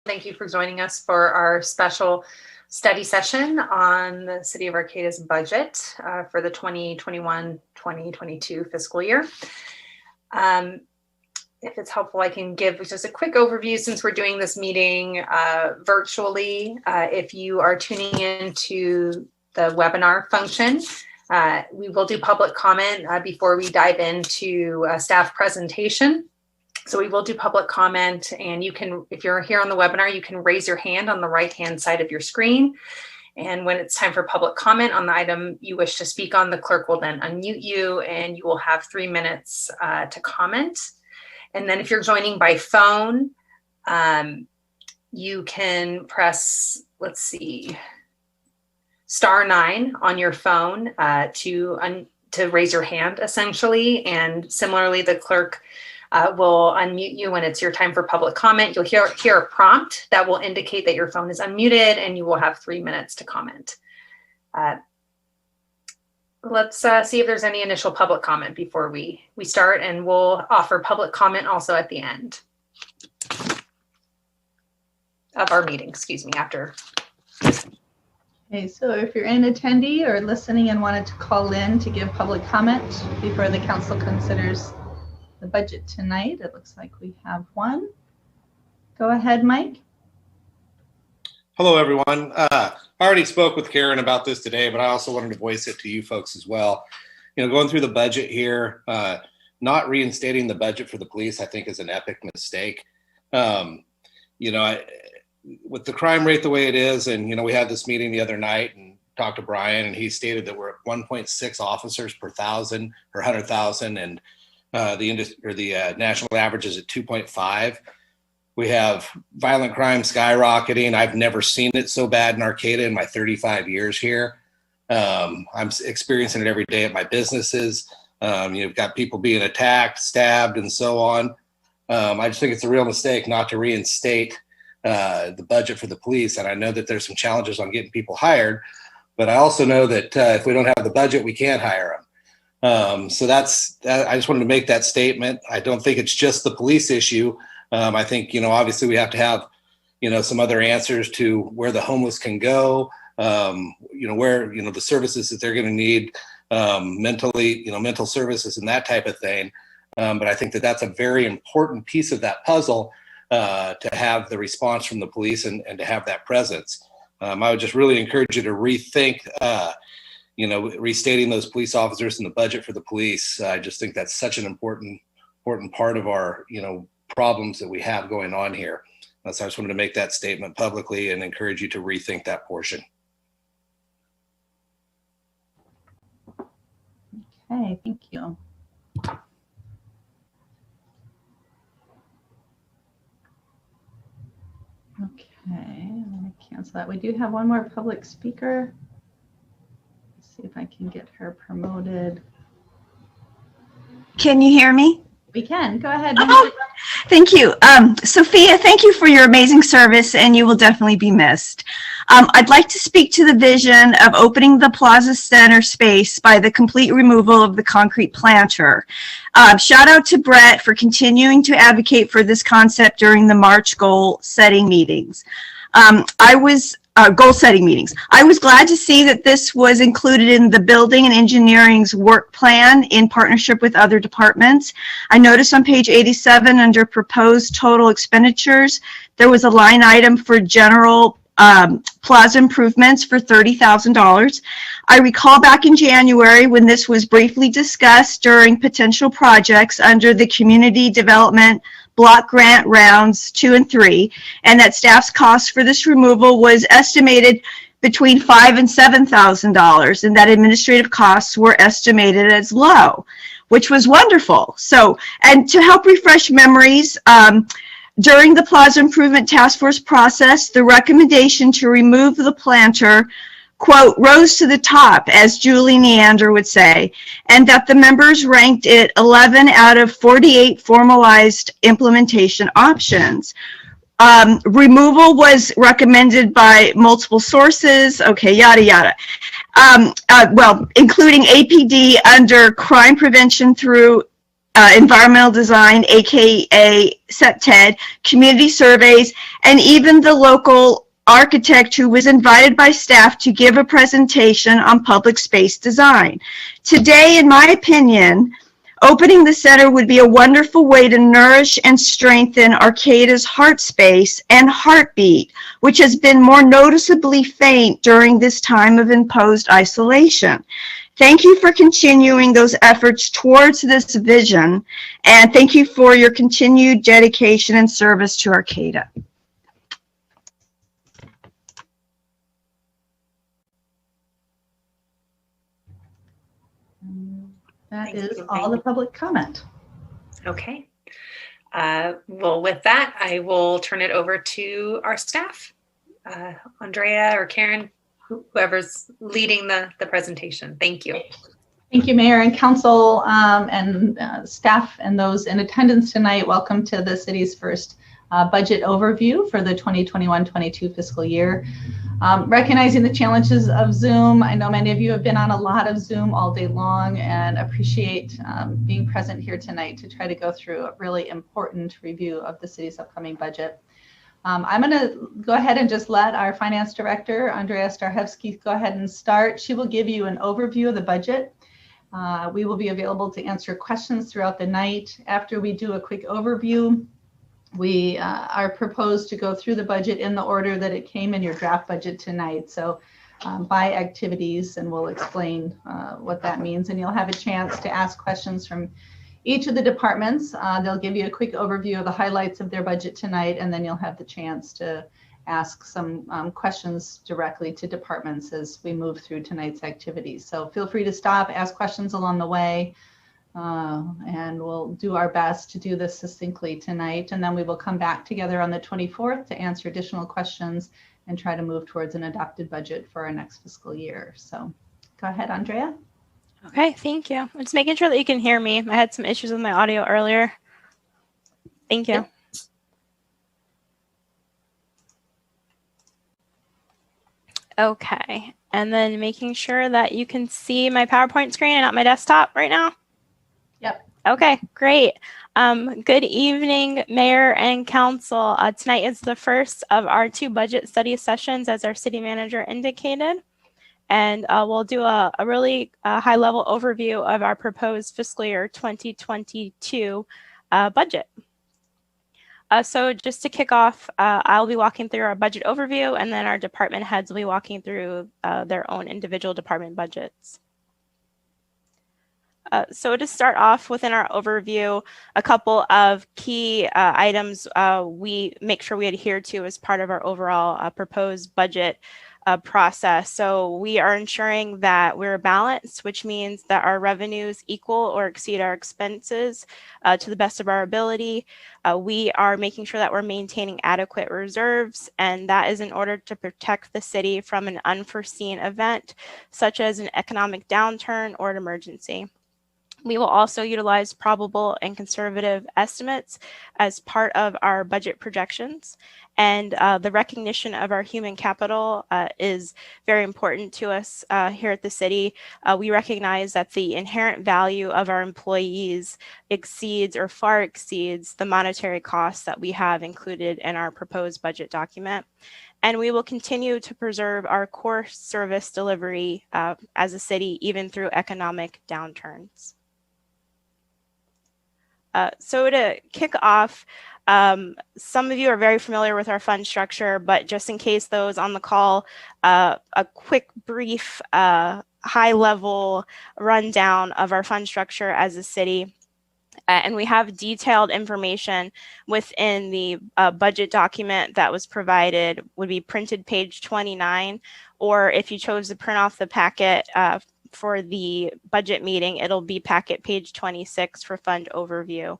Thank you for joining us for our special study session on the City of Arcata's budget for the 2021-2022 fiscal year. If it's helpful, I can give just a quick overview since we're doing this meeting virtually. If you are tuning into the webinar function, we will do public comment before we dive into a staff presentation. So we will do public comment, and you can, if you're here on the webinar, you can raise your hand on the right-hand side of your screen. And when it's time for public comment on the item you wish to speak on, the clerk will then unmute you and you will have 3 minutes to comment. And then if you're joining by phone, you can press, let's see, *9 on your phone to raise your hand, essentially. And similarly, the clerk will unmute you when it's your time for public comment. You'll hear a prompt that will indicate that your phone is unmuted and you will have 3 minutes to comment. Let's see if there's any initial public comment before we start, and we'll offer public comment also at the end of our meeting, after. Okay, so if you're an attendee or listening and wanted to call in to give public comment before the council considers the budget tonight, it looks like we have one. Go ahead, Mike. Hello, everyone. I already spoke with Karen about this today, but I also wanted to voice it to you folks as well. You know, going through the budget here, not reinstating the budget for the police, I think, is an epic mistake. You know, with the crime rate the way it is, and, you know, we had this meeting the other night and talked to Brian, and he stated that we're at 1.6 officers per 1,000 or 100,000, and the national average is at 2.5. We have violent crime skyrocketing. I've never seen it so bad in Arcata in my 35 years here. I'm experiencing it every day at my businesses. You've got people being attacked, stabbed, and so on. I just think it's a real mistake not to reinstate the budget for the police. And I know that there's some challenges on getting people hired, but I also know that if we don't have the budget, we can't hire them. So I just wanted to make that statement. I don't think it's just the police issue. I think, you know, obviously we have to have, you know, some other answers to where the homeless can go, you know, where, you know, the services that they're going to need, mentally, you know, mental services and that type of thing. But I think that that's a very important piece of that puzzle, to have the response from the police and to have that presence. I would just really encourage you to rethink, you know, restating those police officers in the budget for the police. I just think that's such an important part of our, you know, problems that we have going on here. So I just wanted to make that statement publicly and encourage you to rethink that portion. Okay, thank you. Okay, I'm going to cancel that. We do have one more public speaker. Let's see if I can get her promoted. Can you hear me? We can. Go ahead. Oh, thank you. Sophia, thank you for your amazing service, and you will definitely be missed. I'd like to speak to the vision of opening the Plaza Center space by the complete removal of the concrete planter. Shout out to Brett for continuing to advocate for this concept during the March goal-setting meetings. Goal-setting meetings. I was glad to see that this was included in the building and engineering's work plan in partnership with other departments. I noticed on page 87 under proposed total expenditures, there was a line item for general plaza improvements for $30,000. I recall back in January when this was briefly discussed during potential projects under the community development block grant rounds 2 and 3, and that staff's cost for this removal was estimated between $5,000 and $7,000, and that administrative costs were estimated as low, which was wonderful. So, and to help refresh memories, during the Plaza Improvement Task Force process, the recommendation to remove the planter, quote, rose to the top, as Julie Neander would say, and that the members ranked it 11 out of 48 formalized implementation options. Removal was recommended by multiple sources, okay, yada, yada. Well, including APD under crime prevention through environmental design, aka SEPTED, community surveys, and even the local architect who was invited by staff to give a presentation on public space design. Today, in my opinion, opening the center would be a wonderful way to nourish and strengthen Arcata's heart space and heartbeat, which has been more noticeably faint during this time of imposed isolation. Thank you for continuing those efforts towards this vision, and thank you for your continued dedication and service to Arcata. That is all the public comment. Okay. Well, with that, I will turn it over to our staff, Andrea or Karen, whoever's leading the presentation. Thank you. Thank you, Mayor and Council and staff and those in attendance tonight. Welcome to the city's first budget overview for the 2021-22 fiscal year. Recognizing the challenges of Zoom, I know many of you have been on a lot of Zoom all day long and appreciate being present here tonight to try to go through a really important review of the city's upcoming budget. I'm going to go ahead and just let our Finance Director, Andrea Starhevsky, go ahead and start. She will give you an overview of the budget. We will be available to answer questions throughout the night. After we do a quick overview, we are proposed to go through the budget in the order that it came in your draft budget tonight. So by activities, and we'll explain what that means. And you'll have a chance to ask questions from each of the departments. They'll give you a quick overview of the highlights of their budget tonight, and then you'll have the chance to ask some questions directly to departments as we move through tonight's activities. So feel free to stop, ask questions along the way. And we'll do our best to do this succinctly tonight. And then we will come back together on the 24th to answer additional questions and try to move towards an adopted budget for our next fiscal year. So go ahead, Andrea. Okay, thank you. I'm just making sure that you can hear me. I had some issues with my audio earlier. Thank you. Yep. Okay, and then making sure that you can see my PowerPoint screen and not my desktop right now. Yep. Okay, great. Good evening, Mayor and Council. Tonight is the first of our 2 budget study sessions, as our city manager indicated. And we'll do a really high-level overview of our proposed fiscal year 2022 budget. So just to kick off, I'll be walking through our budget overview, and then our department heads will be walking through their own individual department budgets. So to start off within our overview, a couple of key items we make sure we adhere to as part of our overall proposed budget process. So we are ensuring that we're balanced, which means that our revenues equal or exceed our expenses to the best of our ability. We are making sure that we're maintaining adequate reserves, and that is in order to protect the city from an unforeseen event, such as an economic downturn or an emergency. We will also utilize probable and conservative estimates as part of our budget projections. And the recognition of our human capital is very important to us here at the city. We recognize that the inherent value of our employees exceeds or far exceeds the monetary costs that we have included in our proposed budget document. And we will continue to preserve our core service delivery as a city, even through economic downturns. So to kick off, some of you are very familiar with our fund structure, but just in case those on the call, a quick, brief, high-level rundown of our fund structure as a city. And we have detailed information within the budget document that was provided, would be printed page 29, or if you chose to print off the packet for the budget meeting, it'll be packet page 26 for fund overview.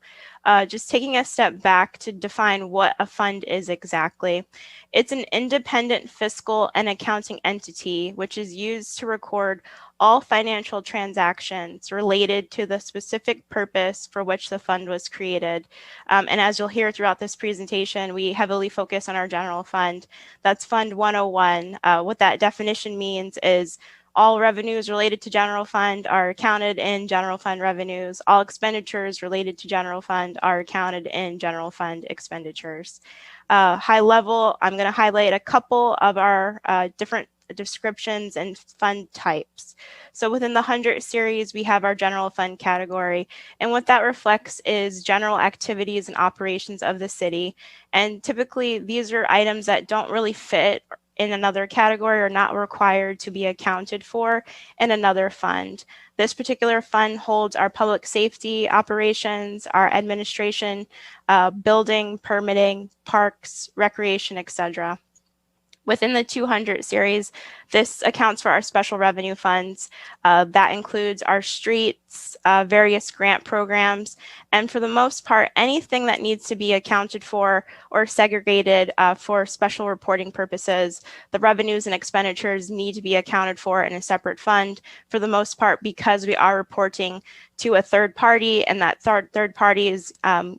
Just taking a step back to define what a fund is exactly. It's an independent fiscal and accounting entity which is used to record all financial transactions related to the specific purpose for which the fund was created. And as you'll hear throughout this presentation, we heavily focus on our general fund. That's Fund 101. What that definition means is All revenues related to general fund are accounted in general fund revenues. All expenditures related to general fund are accounted in general fund expenditures. High level, I'm going to highlight a couple of our different descriptions and fund types. So within the 100 series, we have our general fund category. And what that reflects is general activities and operations of the city. And typically, these are items that don't really fit in another category or not required to be accounted for in another fund. This particular fund holds our public safety operations, our administration, building, permitting, parks, recreation, etc. Within the 200 series, this accounts for our special revenue funds. That includes our streets, various grant programs, and for the most part, anything that needs to be accounted for or segregated for special reporting purposes. The revenues and expenditures need to be accounted for in a separate fund for the most part because we are reporting to a third party, and that third party is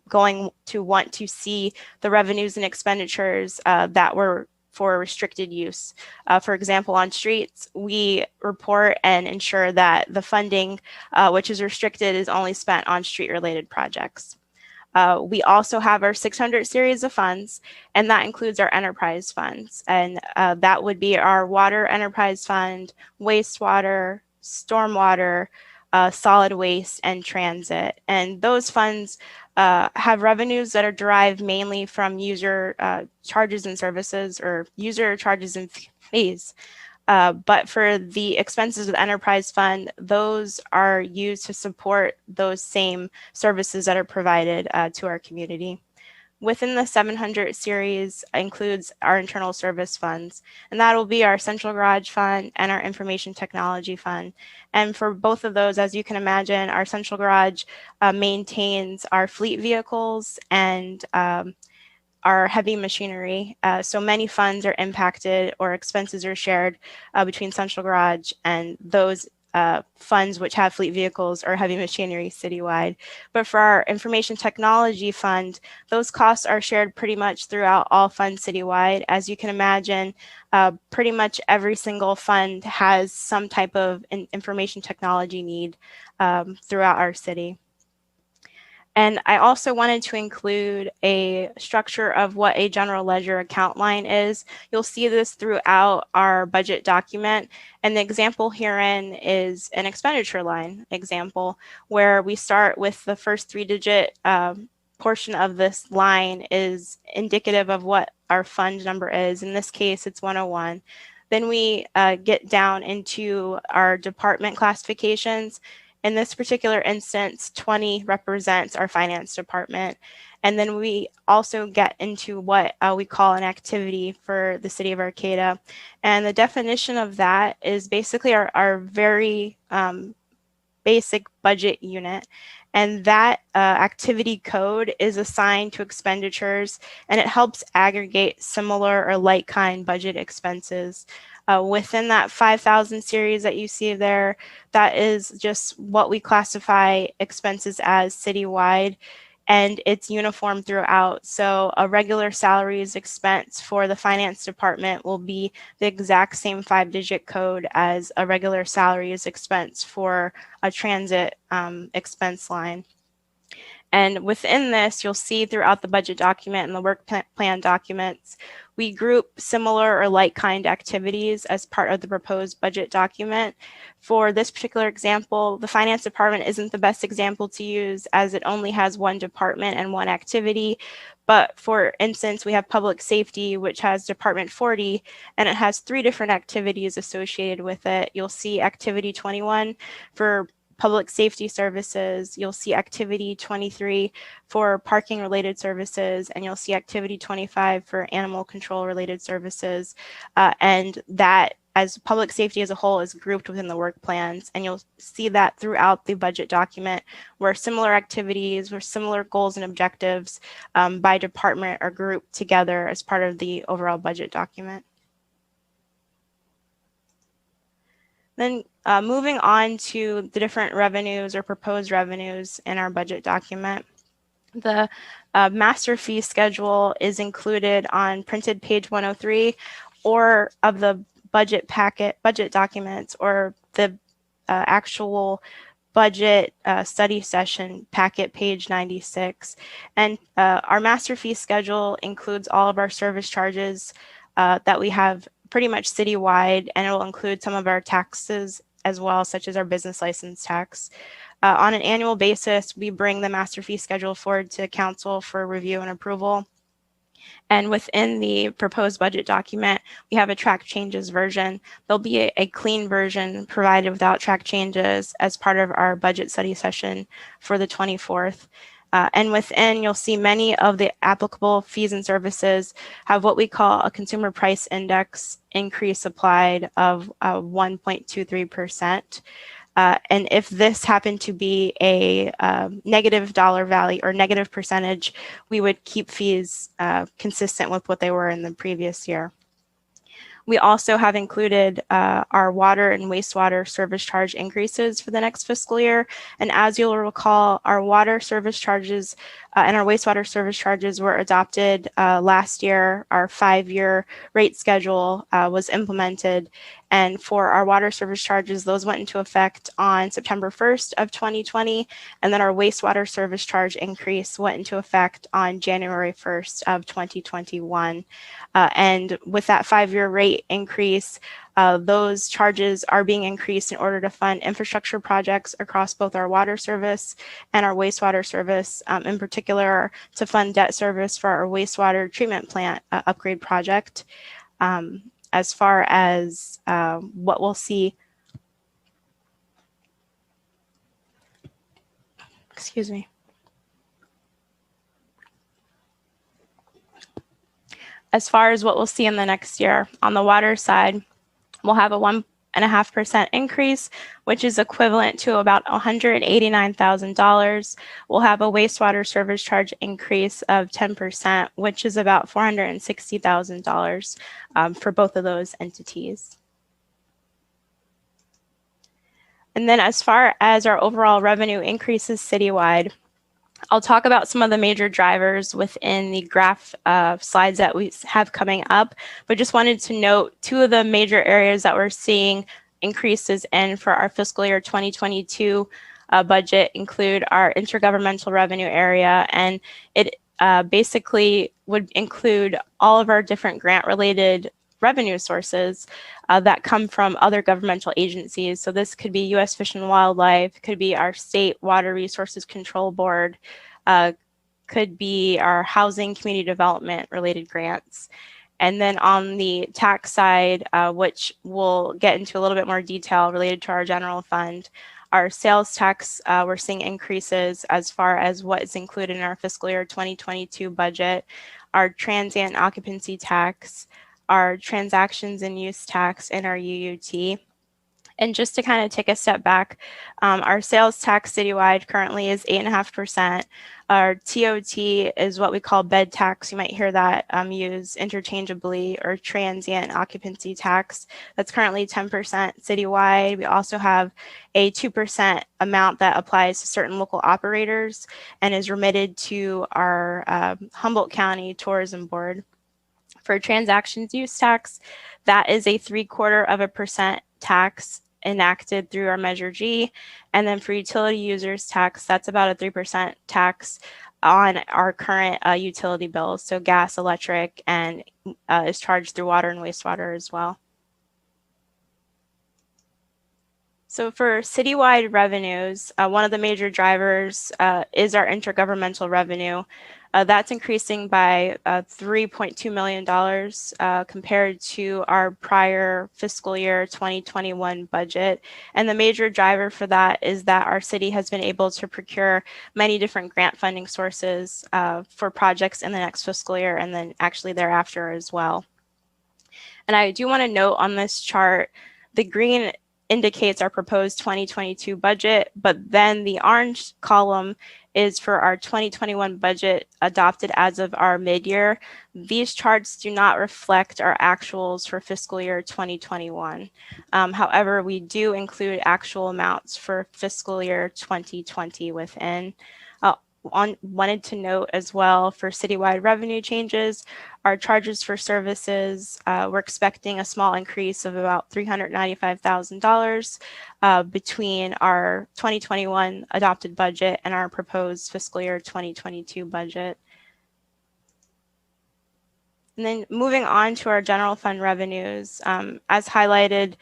going to want to see the revenues and expenditures that were for restricted use. For example, on streets, we report and ensure that the funding, which is restricted, is only spent on street-related projects. We also have our 600 series of funds, and that includes our enterprise funds. And that would be our water enterprise fund, wastewater, stormwater, solid waste, and transit. And those funds have revenues that are derived mainly from user charges and services or user charges and fees. But for the expenses of the enterprise fund, those are used to support those same services that are provided to our community. Within the 700 series includes our internal service funds, and that will be our central garage fund and our information technology fund. And for both of those, as you can imagine, our central garage maintains our fleet vehicles and our heavy machinery. So many funds are impacted or expenses are shared between central garage and those funds which have fleet vehicles or heavy machinery citywide. But for our information technology fund, those costs are shared pretty much throughout all funds citywide. As you can imagine, pretty much every single fund has some type of information technology need throughout our city. And I also wanted to include a structure of what a general ledger account line is. You'll see this throughout our budget document. And the example herein is an expenditure line example, where we start with the first 3-digit portion of this line is indicative of what our fund number is. In this case, it's 101. Then we get down into our department classifications. In this particular instance, 20 represents our finance department. And then we also get into what we call an activity for the city of Arcata. And the definition of that is basically our very basic budget unit. And that activity code is assigned to expenditures, and it helps aggregate similar or like kind budget expenses. Within that 5,000 series that you see there, that is just what we classify expenses as citywide, and it's uniform throughout. So a regular salaries expense for the finance department will be the exact same 5-digit code as a regular salaries expense for a transit expense line. And within this, you'll see throughout the budget document and the work plan documents, we group similar or like-kind activities as part of the proposed budget document. For this particular example, the finance department isn't the best example to use as it only has one department and one activity. But for instance, we have public safety, which has Department 40, and it has 3 different activities associated with it. You'll see activity 21 for public safety services, you'll see activity 23 for parking related services, and you'll see activity 25 for animal control related services. And that, as public safety as a whole, is grouped within the work plans. And you'll see that throughout the budget document, where similar activities or similar goals and objectives by department are grouped together as part of the overall budget document. Then moving on to the different revenues or proposed revenues in our budget document. The master fee schedule is included on printed page 103 or of the budget documents, or the actual budget study session packet, page 96. And our master fee schedule includes all of our service charges that we have pretty much citywide, and it will include some of our taxes as well, such as our business license tax. On an annual basis, we bring the master fee schedule forward to council for review and approval. And within the proposed budget document, we have a track changes version. There'll be a clean version provided without track changes as part of our budget study session for the 24th. And within, you'll see many of the applicable fees and services have what we call a consumer price index increase applied of 1.23%. And if this happened to be a negative dollar value or negative percentage, we would keep fees consistent with what they were in the previous year. We also have included our water and wastewater service charge increases for the next fiscal year. And as you'll recall, our water service charges and our wastewater service charges were adopted last year. Our 5-year rate schedule was implemented. And for our water service charges, those went into effect on September 1st of 2020. And then our wastewater service charge increase went into effect on January 1st of 2021. And with that 5-year rate increase, those charges are being increased in order to fund infrastructure projects across both our water service and our wastewater service, in particular to fund debt service for our wastewater treatment plant upgrade project. As far as what we'll see, excuse me. As far as what we'll see in the next year, on the water side, we'll have a 1.5% increase, which is equivalent to about $189,000. We'll have a wastewater service charge increase of 10%, which is about $460,000 for both of those entities. And then as far as our overall revenue increases citywide, I'll talk about some of the major drivers within the graph slides that we have coming up, but just wanted to note 2 of the major areas that we're seeing increases in for our fiscal year 2022 budget include our intergovernmental revenue area, and it basically would include all of our different grant-related revenue sources that come from other governmental agencies. So this could be U.S. Fish and Wildlife, could be our State Water Resources Control Board, could be our housing community development related grants. And then on the tax side, which we'll get into a little bit more detail related to our general fund, our sales tax, we're seeing increases as far as what is included in our fiscal year 2022 budget, our transient occupancy tax, our transactions and use tax, and our UUT. And just to kind of take a step back, our sales tax citywide currently is 8.5%. Our TOT is what we call bed tax. You might hear that used interchangeably, or transient occupancy tax. That's currently 10% citywide. We also have a 2% amount that applies to certain local operators and is remitted to our Humboldt County Tourism Board. For transactions use tax, that is a 0.75% tax enacted through our Measure G. And then for utility users tax, that's about a 3% tax on our current utility bills. So gas, electric, and is charged through water and wastewater as well. So for citywide revenues, one of the major drivers is our intergovernmental revenue. That's increasing by $3.2 million compared to our prior fiscal year 2021 budget. And the major driver for that is that our city has been able to procure many different grant funding sources for projects in the next fiscal year and then actually thereafter as well. And I do want to note on this chart, the green indicates our proposed 2022 budget, but then the orange column is for our 2021 budget adopted as of our mid-year. These charts do not reflect our actuals for fiscal year 2021. However, we do include actual amounts for fiscal year 2020 within. wanted to note as well for citywide revenue changes, our charges for services, we're expecting a small increase of about $395,000 between our 2021 adopted budget and our proposed fiscal year 2022 budget. And then moving on to our general fund revenues, as highlighted,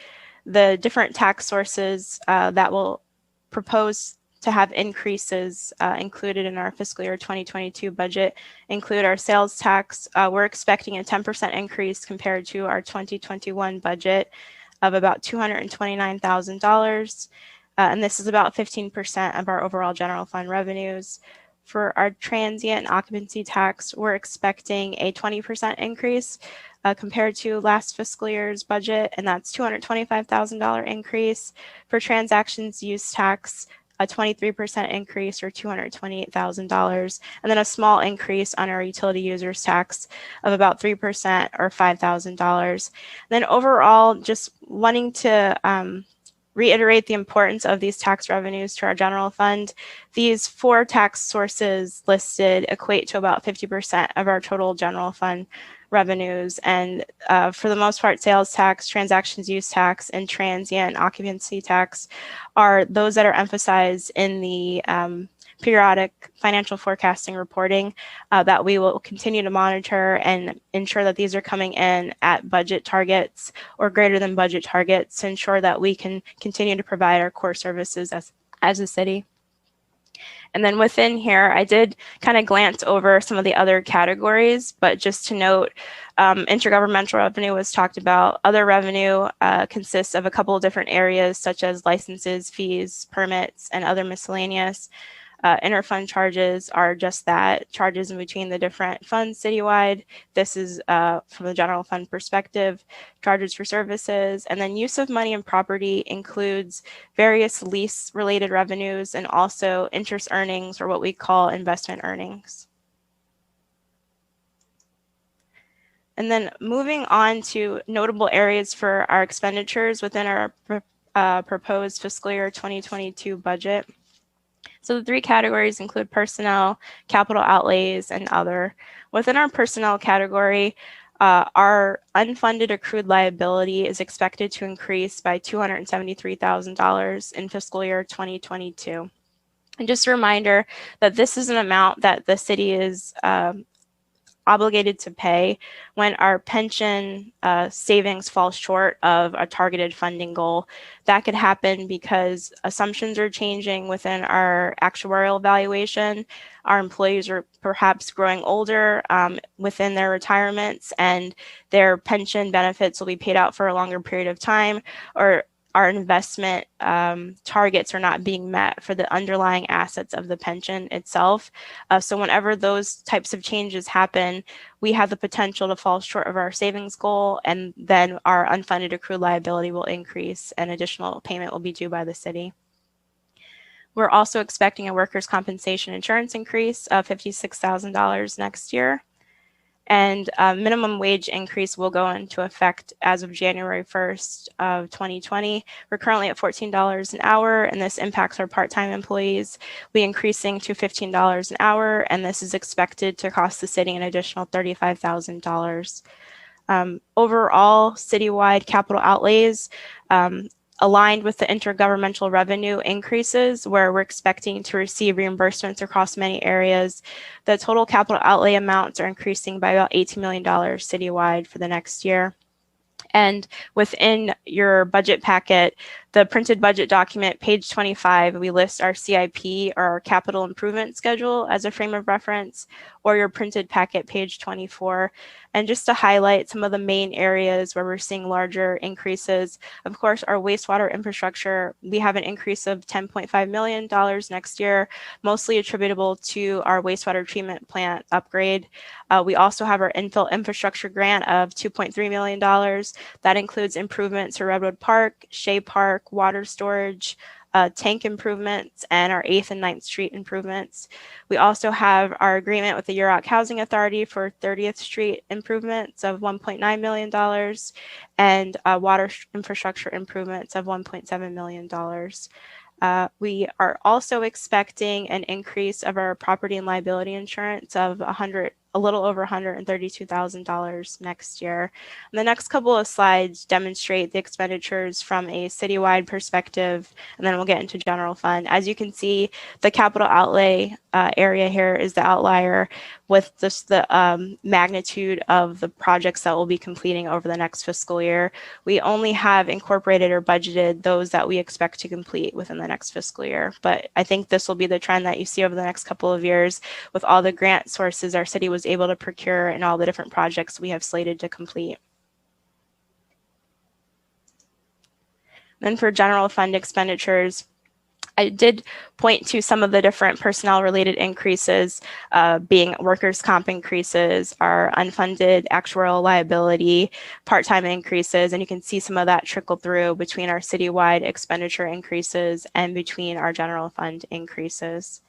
the different tax sources that will propose to have increases included in our fiscal year 2022 budget include our sales tax. We're expecting a 10% increase compared to our 2021 budget of about $229,000. And this is about 15% of our overall general fund revenues. For our transient and occupancy tax, we're expecting a 20% increase compared to last fiscal year's budget, and that's $225,000 increase. For transactions use tax, a 23% increase or $228,000, and then a small increase on our utility users tax of about 3% or $5,000. Then overall, just wanting to reiterate the importance of these tax revenues to our general fund. These 4 tax sources listed equate to about 50% of our total general fund revenues. And for the most part, sales tax, transactions use tax, and transient and occupancy tax are those that are emphasized in the periodic financial forecasting reporting that we will continue to monitor and ensure that these are coming in at budget targets or greater than budget targets to ensure that we can continue to provide our core services as a city. And then within here, I did kind of glance over some of the other categories, but just to note, intergovernmental revenue was talked about. Other revenue consists of a couple of different areas such as licenses, fees, permits, and other miscellaneous. Interfund charges are just that, charges in between the different funds citywide. This is from the general fund perspective, charges for services, and then use of money and property includes various lease related revenues and also interest earnings, or what we call investment earnings. And then moving on to notable areas for our expenditures within our proposed fiscal year 2022 budget. So the 3 categories include personnel, capital outlays, and other. Within our personnel category, our unfunded accrued liability is expected to increase by $273,000 in fiscal year 2022. And just a reminder that this is an amount that the city is obligated to pay when our pension savings fall short of a targeted funding goal. That could happen because assumptions are changing within our actuarial valuation. Our employees are perhaps growing older within their retirements, and their pension benefits will be paid out for a longer period of time, or our investment targets are not being met for the underlying assets of the pension itself. So whenever those types of changes happen, we have the potential to fall short of our savings goal, and then our unfunded accrued liability will increase and additional payment will be due by the city. We're also expecting a workers' compensation insurance increase of $56,000 next year. And minimum wage increase will go into effect as of January 1st of 2020. We're currently at $14 an hour, and this impacts our part-time employees. We're increasing to $15 an hour, and this is expected to cost the city an additional $35,000. Overall, citywide capital outlays aligned with the intergovernmental revenue increases, where we're expecting to receive reimbursements across many areas. The total capital outlay amounts are increasing by about $18 million citywide for the next year. And within your budget packet, the printed budget document, page 25, we list our CIP, or our capital improvement schedule, as a frame of reference, or your printed packet, page 24. And just to highlight some of the main areas where we're seeing larger increases, of course, our wastewater infrastructure, we have an increase of $10.5 million next year, mostly attributable to our wastewater treatment plant upgrade. We also have our infill infrastructure grant of $2.3 million. That includes improvements to Redwood Park, Shea Park, water storage, tank improvements, and our 8th and 9th Street improvements. We also have our agreement with the Yurok Housing Authority for 30th Street improvements of $1.9 million and water infrastructure improvements of $1.7 million. We are also expecting an increase of our property and liability insurance of a little over $132,000 next year. And the next couple of slides demonstrate the expenditures from a citywide perspective, and then we'll get into general fund. As you can see, the capital outlay area here is the outlier with just the magnitude of the projects that we'll be completing over the next fiscal year. We only have incorporated or budgeted those that we expect to complete within the next fiscal year. But I think this will be the trend that you see over the next couple of years with all the grant sources our city was able to procure and all the different projects we have slated to complete. Then for general fund expenditures, I did point to some of the different personnel related increases, being workers' comp increases, our unfunded actuarial liability, part-time increases, and you can see some of that trickle through between our citywide expenditure increases and between our general fund increases.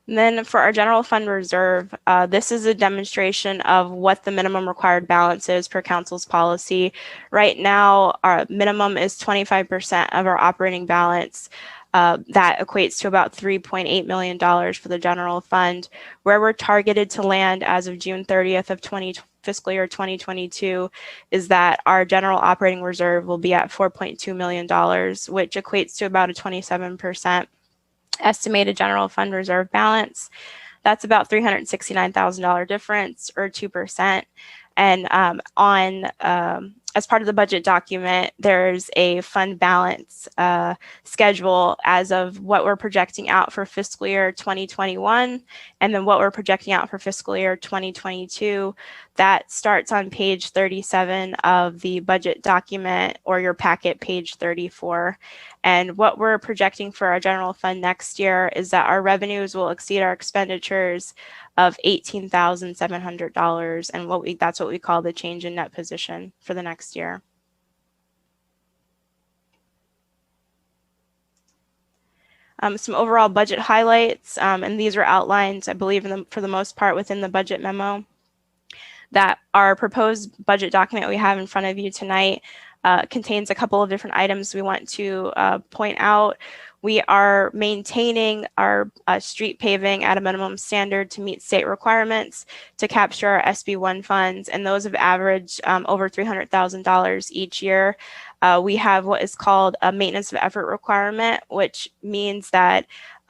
And then for our general fund reserve, this is a demonstration of what the minimum required balance is per council's policy. Right now, our minimum is 25% of our operating balance. That equates to about $3.8 million for the general fund. Where we're targeted to land as of June 30th of fiscal year 2022 is that our general operating reserve will be at $4.2 million, which equates to about a 27% estimated general fund reserve balance. That's about $369,000 difference, or 2%. And as part of the budget document, there's a fund balance schedule as of what we're projecting out for fiscal year 2021, and then what we're projecting out for fiscal year 2022. That starts on page 37 of the budget document, or your packet, page 34. And what we're projecting for our general fund next year is that our revenues will exceed our expenditures of $18,700, and that's what we call the change in net position for the next year. Some overall budget highlights, and these are outlined, I believe, for the most part within the budget memo. That our proposed budget document we have in front of you tonight contains a couple of different items we want to point out. We are maintaining our street paving at a minimum standard to meet state requirements to capture our SB1 funds, and those have averaged over $300,000 each year. We have what is called a maintenance of effort requirement, which means that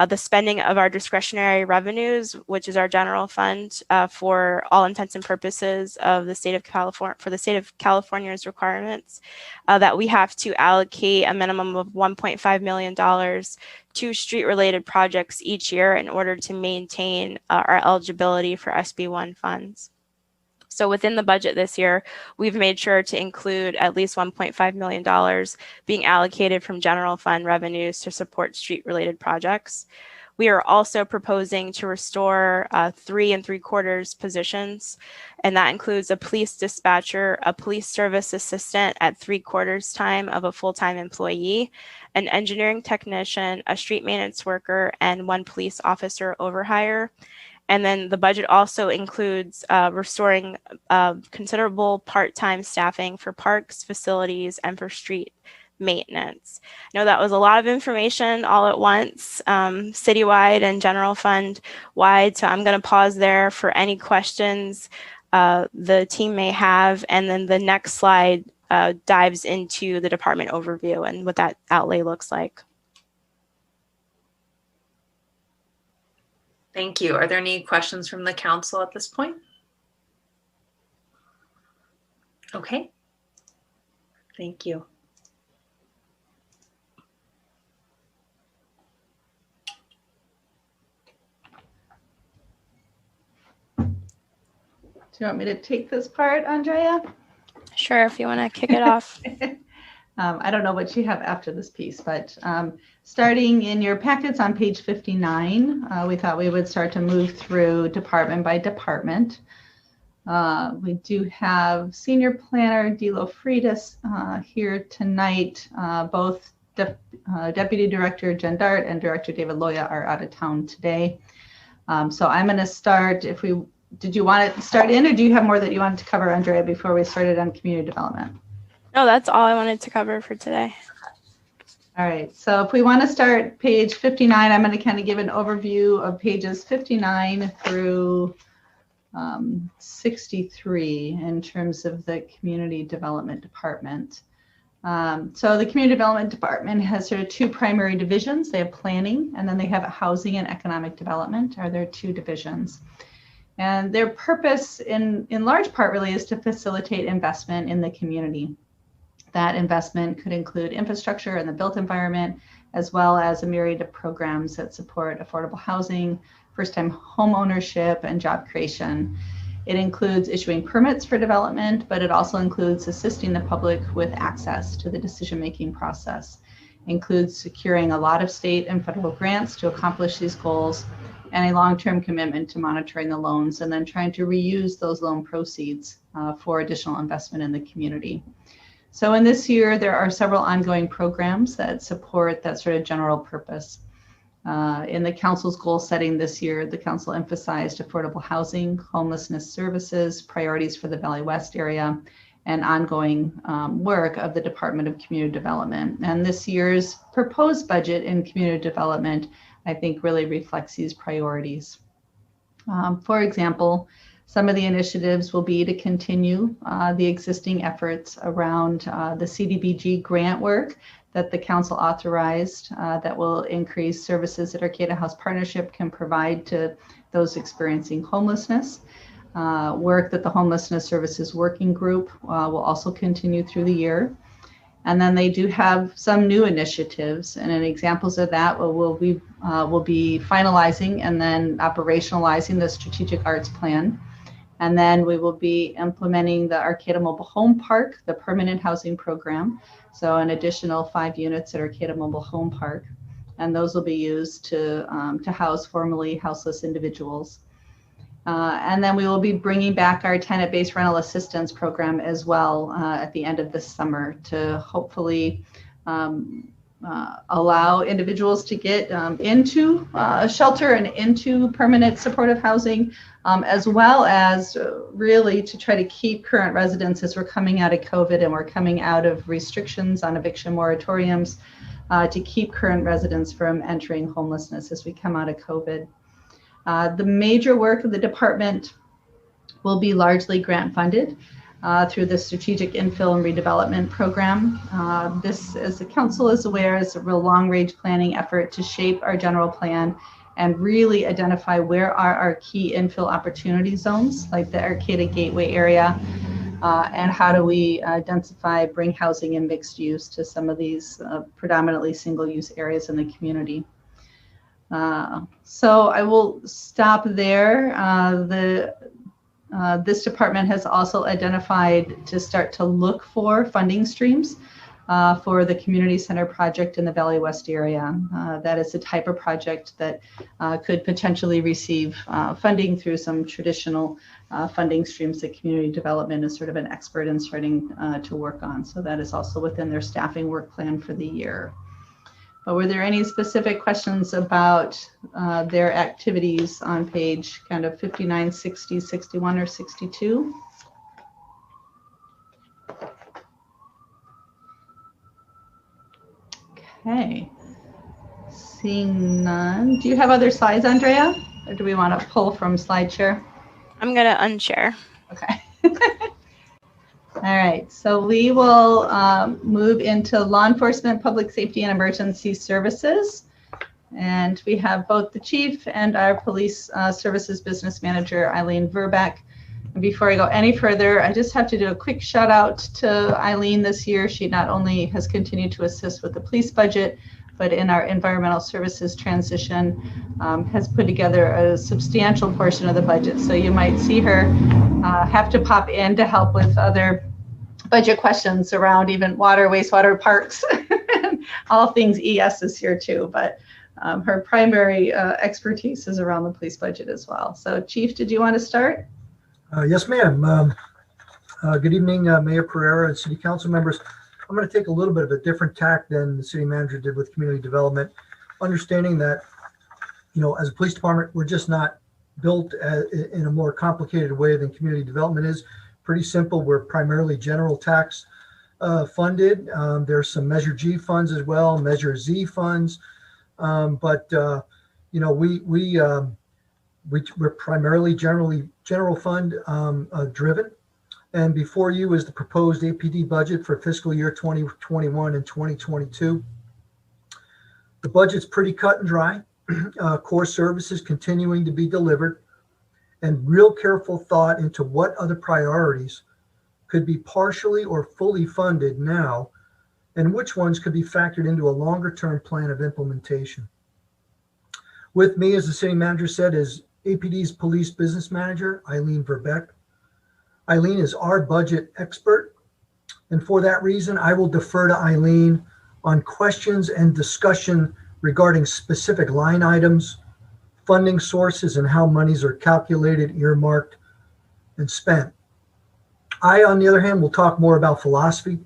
the spending of our discretionary revenues, which is our general fund, for all intents and purposes of the state of California, for the state of California's requirements, that we have to allocate a minimum of $1.5 million to street-related projects each year in order to maintain our eligibility for SB1 funds. So within the budget this year, we've made sure to include at least $1.5 million being allocated from general fund revenues to support street-related projects. We are also proposing to restore 3 3/4 positions, and that includes a police dispatcher, a police service assistant at 3/4 time of a full-time employee, an engineering technician, a street maintenance worker, and 1 police officer overhire. And then the budget also includes restoring considerable part-time staffing for parks, facilities, and for street maintenance. I know that was a lot of information all at once, citywide and general fund wide. So I'm going to pause there for any questions the team may have. And then the next slide dives into the department overview and what that outlay looks like. Thank you. Are there any questions from the council at this point? Okay. Thank you. Do you want me to take this part, Andrea? Sure, if you want to kick it off. I don't know what you have after this piece, but starting in your packets on page 59, we thought we would start to move through department by department. We do have Senior Planner Dilo Freitas here tonight. Both Deputy Director Jen Dart and Director David Loya are out of town today. So I'm going to start. Did you want to start in, or do you have more that you wanted to cover, Andrea, before we started on community development? No, that's all I wanted to cover for today. All right, so if we want to start page 59, I'm going to kind of give an overview of pages 59 through 63 in terms of the Community Development Department. So the Community Development Department has sort of two primary divisions. They have planning, and then they have housing and economic development are their two divisions. And their purpose in large part really is to facilitate investment in the community. That investment could include infrastructure and the built environment, as well as a myriad of programs that support affordable housing, first-time home ownership, and job creation. It includes issuing permits for development, but it also includes assisting the public with access to the decision-making process. It includes securing a lot of state and federal grants to accomplish these goals, and a long-term commitment to monitoring the loans and then trying to reuse those loan proceeds for additional investment in the community. So in this year, there are several ongoing programs that support that sort of general purpose. In the council's goal setting this year, the council emphasized affordable housing, homelessness services, priorities for the Valley West area, and ongoing work of the Department of Community Development. And this year's proposed budget in community development, I think, really reflects these priorities. For example, some of the initiatives will be to continue the existing efforts around the CDBG grant work that the council authorized that will increase services that Arcata House Partnership can provide to those experiencing homelessness. Work that the Homelessness Services Working Group will also continue through the year. And then they do have some new initiatives, and examples of that will be finalizing and then operationalizing the Strategic Arts Plan. And then we will be implementing the Arcata Mobile Home Park, the permanent housing program. So an additional 5 units at Arcata Mobile Home Park. And those will be used to house formerly houseless individuals. And then we will be bringing back our tenant-based rental assistance program as well at the end of this summer to hopefully allow individuals to get into shelter and into permanent supportive housing, as well as really to try to keep current residents as we're coming out of COVID and we're coming out of restrictions on eviction moratoriums to keep current residents from entering homelessness as we come out of COVID. The major work of the department will be largely grant funded through the Strategic Infill and Redevelopment Program. This, as the council is aware, is a real long-range planning effort to shape our general plan and really identify where are our key infill opportunity zones, like the Arcata Gateway area, and how do we densify, bring housing and mixed use to some of these predominantly single-use areas in the community. So I will stop there. This department has also identified to start to look for funding streams for the community center project in the Valley West area. That is a type of project that could potentially receive funding through some traditional funding streams that community development is sort of an expert in starting to work on. So that is also within their staffing work plan for the year. But were there any specific questions about their activities on page kind of 59, 60, 61, or 62? Okay, seeing none. Do you have other slides, Andrea? Or do we want to pull from SlideShare? I'm going to unshare. Okay. All right, so we will move into law enforcement, public safety, and emergency services. And we have both the chief and our police services business manager, Eileen Verbeck. And before I go any further, I just have to do a quick shout out to Eileen this year. She not only has continued to assist with the police budget, but in our environmental services transition, has put together a substantial portion of the budget. So you might see her have to pop in to help with other budget questions around even water, wastewater, parks, all things ES is here too. But her primary expertise is around the police budget as well. So Chief, did you want to start? Yes, ma'am. Good evening, Mayor Pereira and City Council members. I'm going to take a little bit of a different tack than the city manager did with community development, understanding that, you know, as a police department, we're just not built in a more complicated way than community development is. Pretty simple. We're primarily general tax funded. There's some Measure G funds as well, Measure Z funds. But you know, we're primarily general fund driven. And before you is the proposed APD budget for fiscal year 2021 and 2022. The budget's pretty cut and dry. Core services continuing to be delivered, and real careful thought into what other priorities could be partially or fully funded now, and which ones could be factored into a longer-term plan of implementation. With me, as the city manager said, is APD's police business manager, Eileen Verbeck. Eileen is our budget expert, and for that reason, I will defer to Eileen on questions and discussion regarding specific line items, funding sources, and how monies are calculated, earmarked, and spent. I, on the other hand, will talk more about philosophy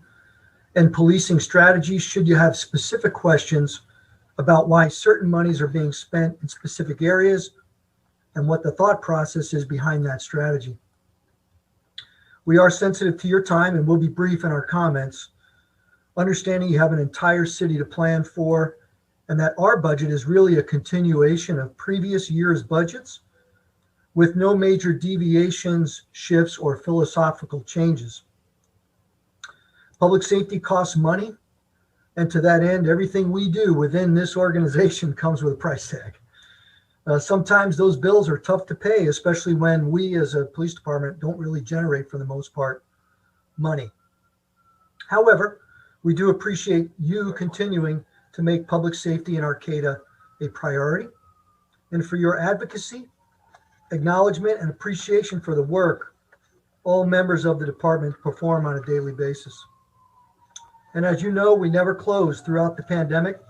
and policing strategies should you have specific questions about why certain monies are being spent in specific areas and what the thought process is behind that strategy. We are sensitive to your time and will be brief in our comments, understanding you have an entire city to plan for, and that our budget is really a continuation of previous year's budgets with no major deviations, shifts, or philosophical changes. Public safety costs money, and to that end, everything we do within this organization comes with a price tag. Sometimes those bills are tough to pay, especially when we as a police department don't really generate, for the most part, money. However, we do appreciate you continuing to make public safety in Arcata a priority, and for your advocacy, acknowledgement, and appreciation for the work all members of the department perform on a daily basis. And as you know, we never closed throughout the pandemic,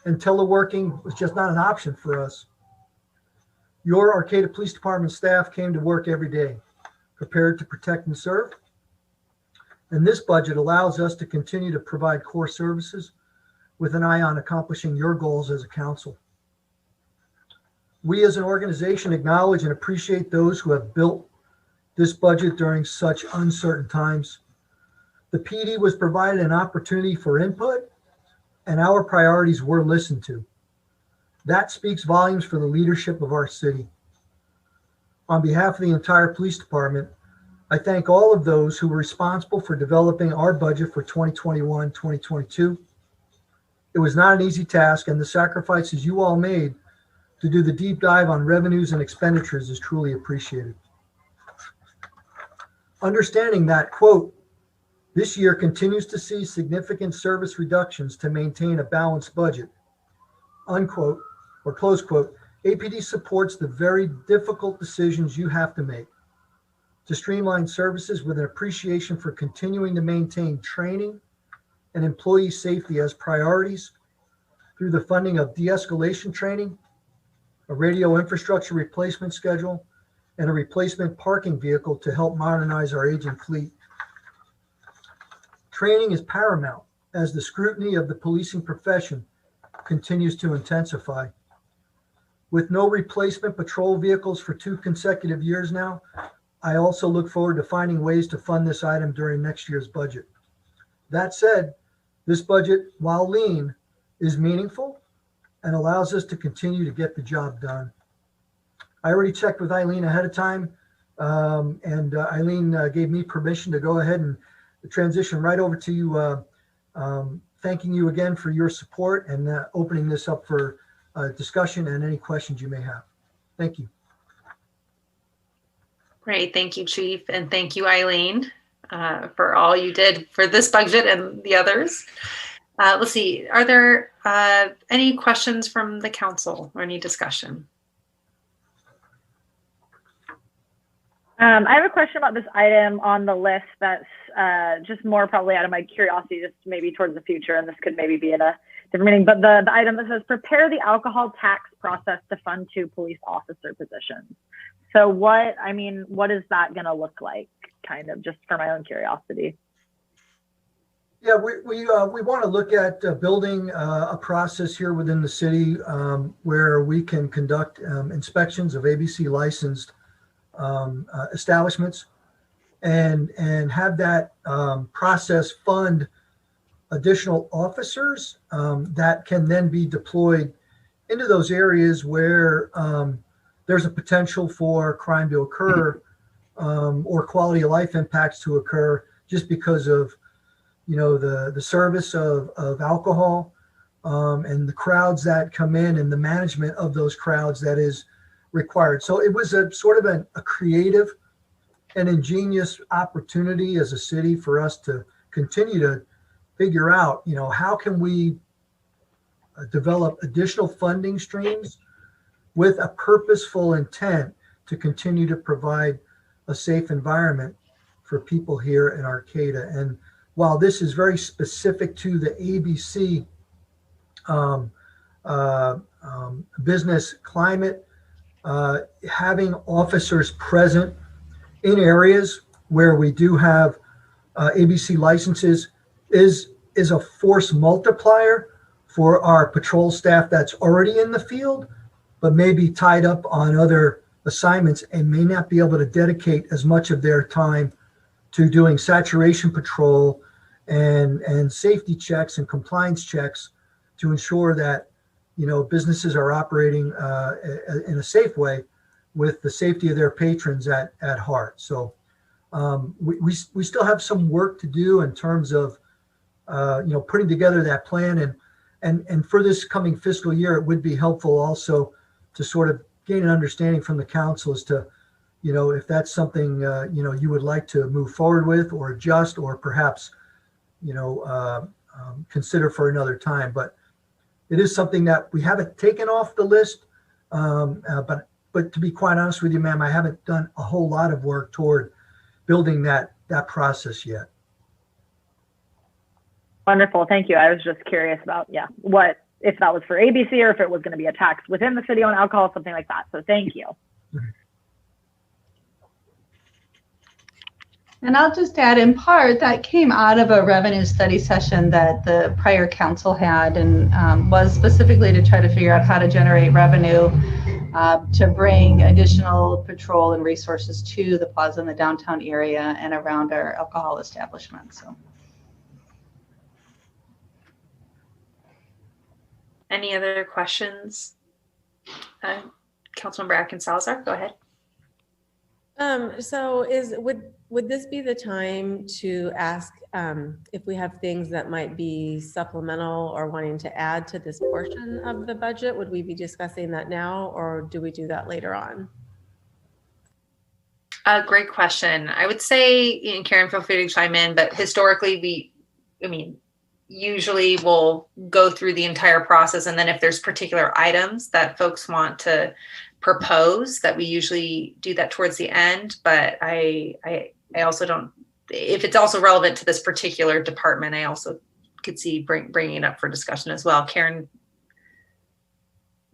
and teleworking was just not an option for us. Your Arcata Police Department staff came to work every day, prepared to protect and serve. And this budget allows us to continue to provide core services with an eye on accomplishing your goals as a council. We as an organization acknowledge and appreciate those who have built this budget during such uncertain times. The PD was provided an opportunity for input, and our priorities were listened to. That speaks volumes for the leadership of our city. On behalf of the entire police department, I thank all of those who were responsible for developing our budget for 2021-2022. It was not an easy task, and the sacrifices you all made to do the deep dive on revenues and expenditures is truly appreciated. Understanding that, quote, this year continues to see significant service reductions to maintain a balanced budget, unquote, or close quote, APD supports the very difficult decisions you have to make to streamline services with an appreciation for continuing to maintain training and employee safety as priorities through the funding of de-escalation training, a radio infrastructure replacement schedule, and a replacement parking vehicle to help modernize our aging fleet. Training is paramount as the scrutiny of the policing profession continues to intensify. With no replacement patrol vehicles for 2 consecutive years now, I also look forward to finding ways to fund this item during next year's budget. That said, this budget, while lean, is meaningful and allows us to continue to get the job done. I already checked with Eileen ahead of time, and Eileen gave me permission to go ahead and transition right over to you, thanking you again for your support and opening this up for discussion and any questions you may have. Thank you. Great. Thank you, Chief. And thank you, Eileen, for all you did for this budget and the others. Let's see. Are there any questions from the council or any discussion? I have a question about this item on the list that's just more probably out of my curiosity, just maybe towards the future, and this could maybe be in a different meeting, but the item that says prepare the alcohol tax process to fund 2 police officer positions. So what is that going to look like, kind of, just for my own curiosity? Yeah, we want to look at building a process here within the city where we can conduct inspections of ABC licensed establishments and have that process fund additional officers that can then be deployed into those areas where there's a potential for crime to occur or quality of life impacts to occur just because of, you know, the service of alcohol and the crowds that come in and the management of those crowds that is required. So it was a sort of a creative and ingenious opportunity as a city for us to continue to figure out, you know, how can we develop additional funding streams with a purposeful intent to continue to provide a safe environment for people here in Arcata. And while this is very specific to the ABC business climate, having officers present in areas where we do have ABC licenses is a force multiplier for our patrol staff that's already in the field, but may be tied up on other assignments and may not be able to dedicate as much of their time to doing saturation patrol and safety checks and compliance checks to ensure that, you know, businesses are operating in a safe way with the safety of their patrons at heart. So we still have some work to do in terms of you know, putting together that plan, and for this coming fiscal year, it would be helpful also to sort of gain an understanding from the council as to, you know, if that's something you know, you would like to move forward with or adjust or perhaps, you know, consider for another time. But it is something that we haven't taken off the list. But to be quite honest with you, ma'am, I haven't done a whole lot of work toward building that process yet. Wonderful. Thank you. I was just curious about, yeah, what, if that was for ABC or if it was going to be a tax within the city on alcohol, something like that. So thank you. And I'll just add, in part, that came out of a revenue study session that the prior council had, and was specifically to try to figure out how to generate revenue to bring additional patrol and resources to the plaza in the downtown area and around our alcohol establishments. So. Any other questions? Councilmember Atkins Salazar, go ahead. So would this be the time to ask if we have things that might be supplemental or wanting to add to this portion of the budget? Would we be discussing that now, or do we do that later on? Great question. I would say, and Karen, feel free to chime in, but historically usually we'll go through the entire process, and then if there's particular items that folks want to propose, that we usually do that towards the end. But I also don't, if it's also relevant to this particular department, I also could see bringing it up for discussion as well. Karen.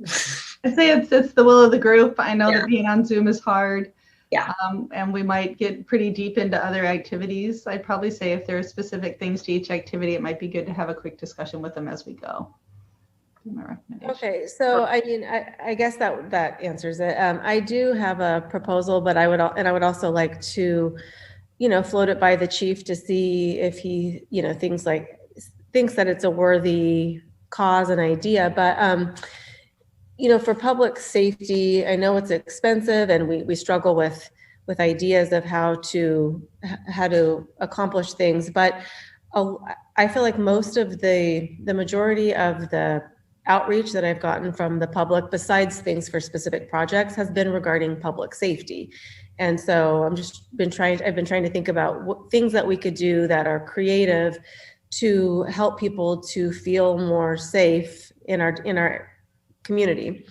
I say it's the will of the group. I know that being on Zoom is hard. Yeah. And we might get pretty deep into other activities. I'd probably say if there are specific things to each activity, it might be good to have a quick discussion with them as we go. My recommendation. Okay, so I mean, I guess that answers it. I do have a proposal, but I would also like to, you know, float it by the chief to see if he, you know, thinks that it's a worthy cause and idea. But you know, for public safety, I know it's expensive, and we struggle with ideas of how to accomplish things. But I feel like most of the majority of the outreach that I've gotten from the public, besides things for specific projects, has been regarding public safety. And so I've been trying to think about what things that we could do that are creative to help people to feel more safe in our community.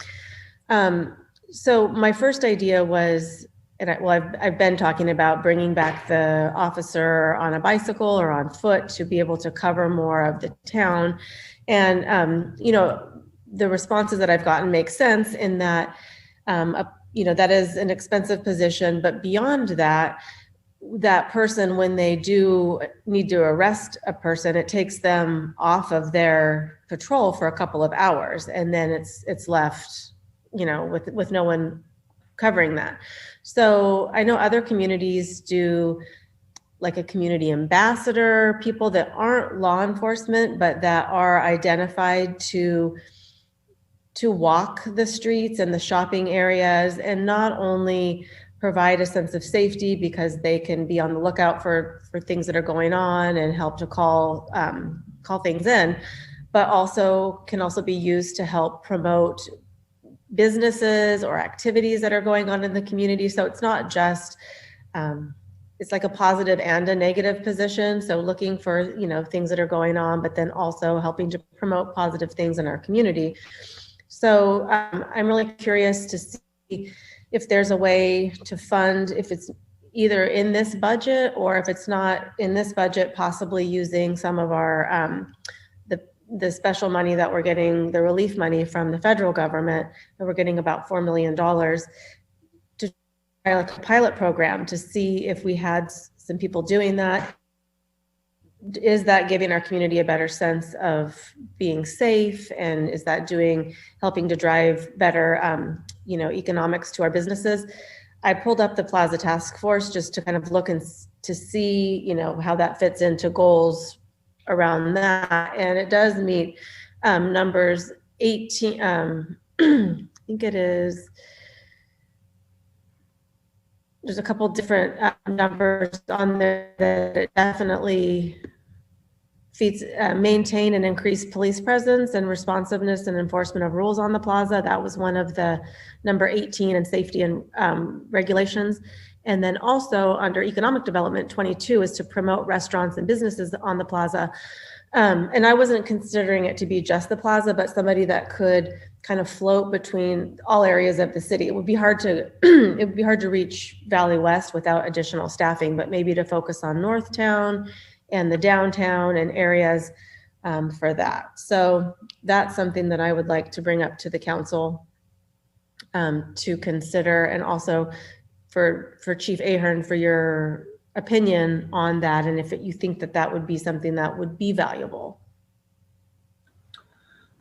So my first idea was, I've been talking about bringing back the officer on a bicycle or on foot to be able to cover more of the town. And, you know, the responses that I've gotten make sense in that, you know, that is an expensive position, but beyond that, that person, when they do need to arrest a person, it takes them off of their patrol for a couple of hours, and then it's left, you know, with no one covering that. So I know other communities do like a community ambassador, people that aren't law enforcement, but that are identified to walk the streets and the shopping areas, and not only provide a sense of safety because they can be on the lookout for things that are going on and help to call things in, but can also be used to help promote businesses or activities that are going on in the community. So it's not just, it's like a positive and a negative position. So looking for, things that are going on, but then also helping to promote positive things in our community. So I'm really curious to see if there's a way to fund, if it's either in this budget, or if it's not in this budget, possibly using some of our the special money that we're getting, the relief money from the federal government, that we're getting about $4 million, to try like a pilot program to see if we had some people doing that. Is that giving our community a better sense of being safe? And is that helping to drive better, economics to our businesses? I pulled up the Plaza Task Force just to kind of look and to see, how that fits into goals around that. And it does meet numbers 18, I think it is, there's a couple different numbers on there that it definitely feeds, maintain and increase police presence and responsiveness and enforcement of rules on the plaza. That was one of the number 18 in safety and regulations. And then also under economic development, 22 is to promote restaurants and businesses on the plaza. And I wasn't considering it to be just the plaza, but somebody that could kind of float between all areas of the city. It would be hard to reach Valley West without additional staffing, but maybe to focus on Northtown and the downtown and areas for that. So that's something that I would like to bring up to the council to consider, and also for Chief Ahern, for your opinion on that, and if you think that would be something that would be valuable.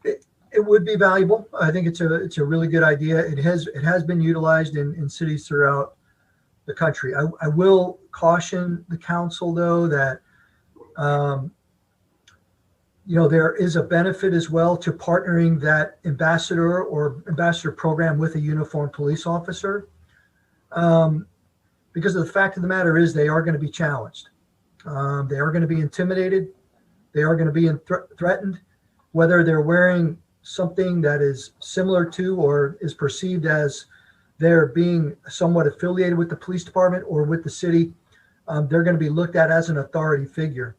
It would be valuable. I think it's a really good idea. It has been utilized in cities throughout the country. I will caution the council though that there is a benefit as well to partnering that ambassador program with a uniformed police officer. Because the fact of the matter is they are going to be challenged. They are going to be intimidated. They are going to be threatened, whether they're wearing something that is similar to or is perceived as they're being somewhat affiliated with the police department or with the city. They're going to be looked at as an authority figure.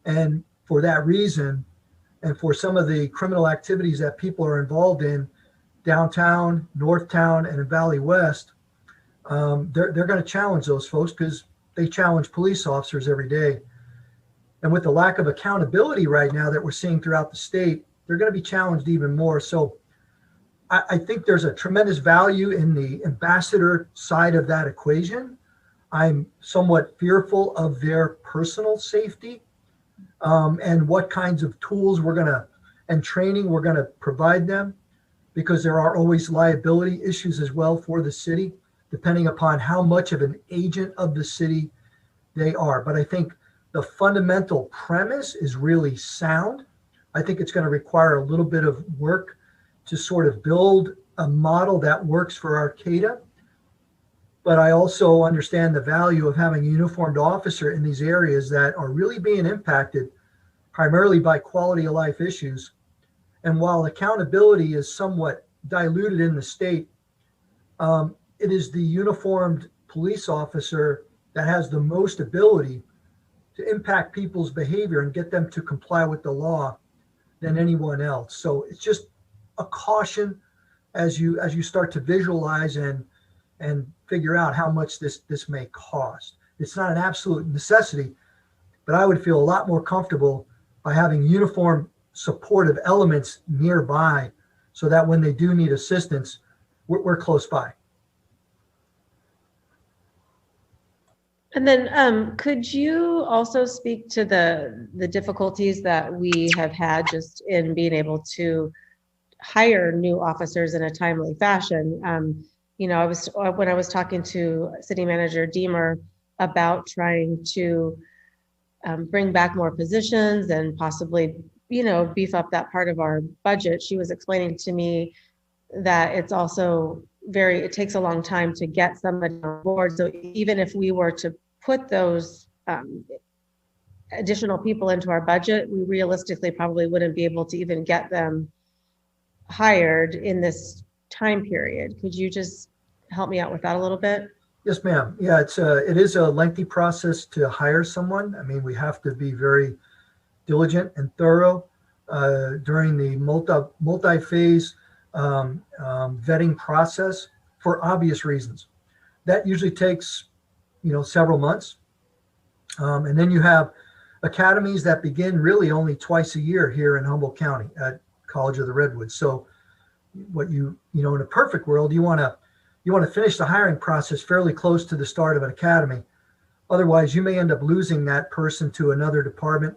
And for that reason, and for some of the criminal activities that people are involved in downtown, Northtown, and in Valley West, they're going to challenge those folks because they challenge police officers every day. And with the lack of accountability right now that we're seeing throughout the state, they're going to be challenged even more. So I think there's a tremendous value in the ambassador side of that equation. I'm somewhat fearful of their personal safety and what kinds of tools and training we're going to provide them, because there are always liability issues as well for the city, depending upon how much of an agent of the city they are. But I think the fundamental premise is really sound. I think it's going to require a little bit of work to sort of build a model that works for Arcata. But I also understand the value of having a uniformed officer in these areas that are really being impacted primarily by quality of life issues. And while accountability is somewhat diluted in the state, it is the uniformed police officer that has the most ability to impact people's behavior and get them to comply with the law than anyone else. So it's just a caution as you start to visualize and figure out how much this may cost. It's not an absolute necessity, but I would feel a lot more comfortable by having uniform supportive elements nearby so that when they do need assistance, we're close by. And then could you also speak to the difficulties that we have had just in being able to hire new officers in a timely fashion? When I was talking to City Manager Deemer about trying to bring back more positions and possibly, beef up that part of our budget. She was explaining to me that it's also it takes a long time to get somebody on board. So even if we were to put those additional people into our budget, we realistically probably wouldn't be able to even get them hired in this time period. Could you just help me out with that a little bit? Yes, ma'am. Yeah, it is a lengthy process to hire someone. I mean, we have to be very diligent and thorough during the multi-phase vetting process for obvious reasons. That usually takes, several months. And then you have academies that begin really only twice a year here in Humboldt County at College of the Redwoods. So what in a perfect world, you want to finish the hiring process fairly close to the start of an academy. Otherwise, you may end up losing that person to another department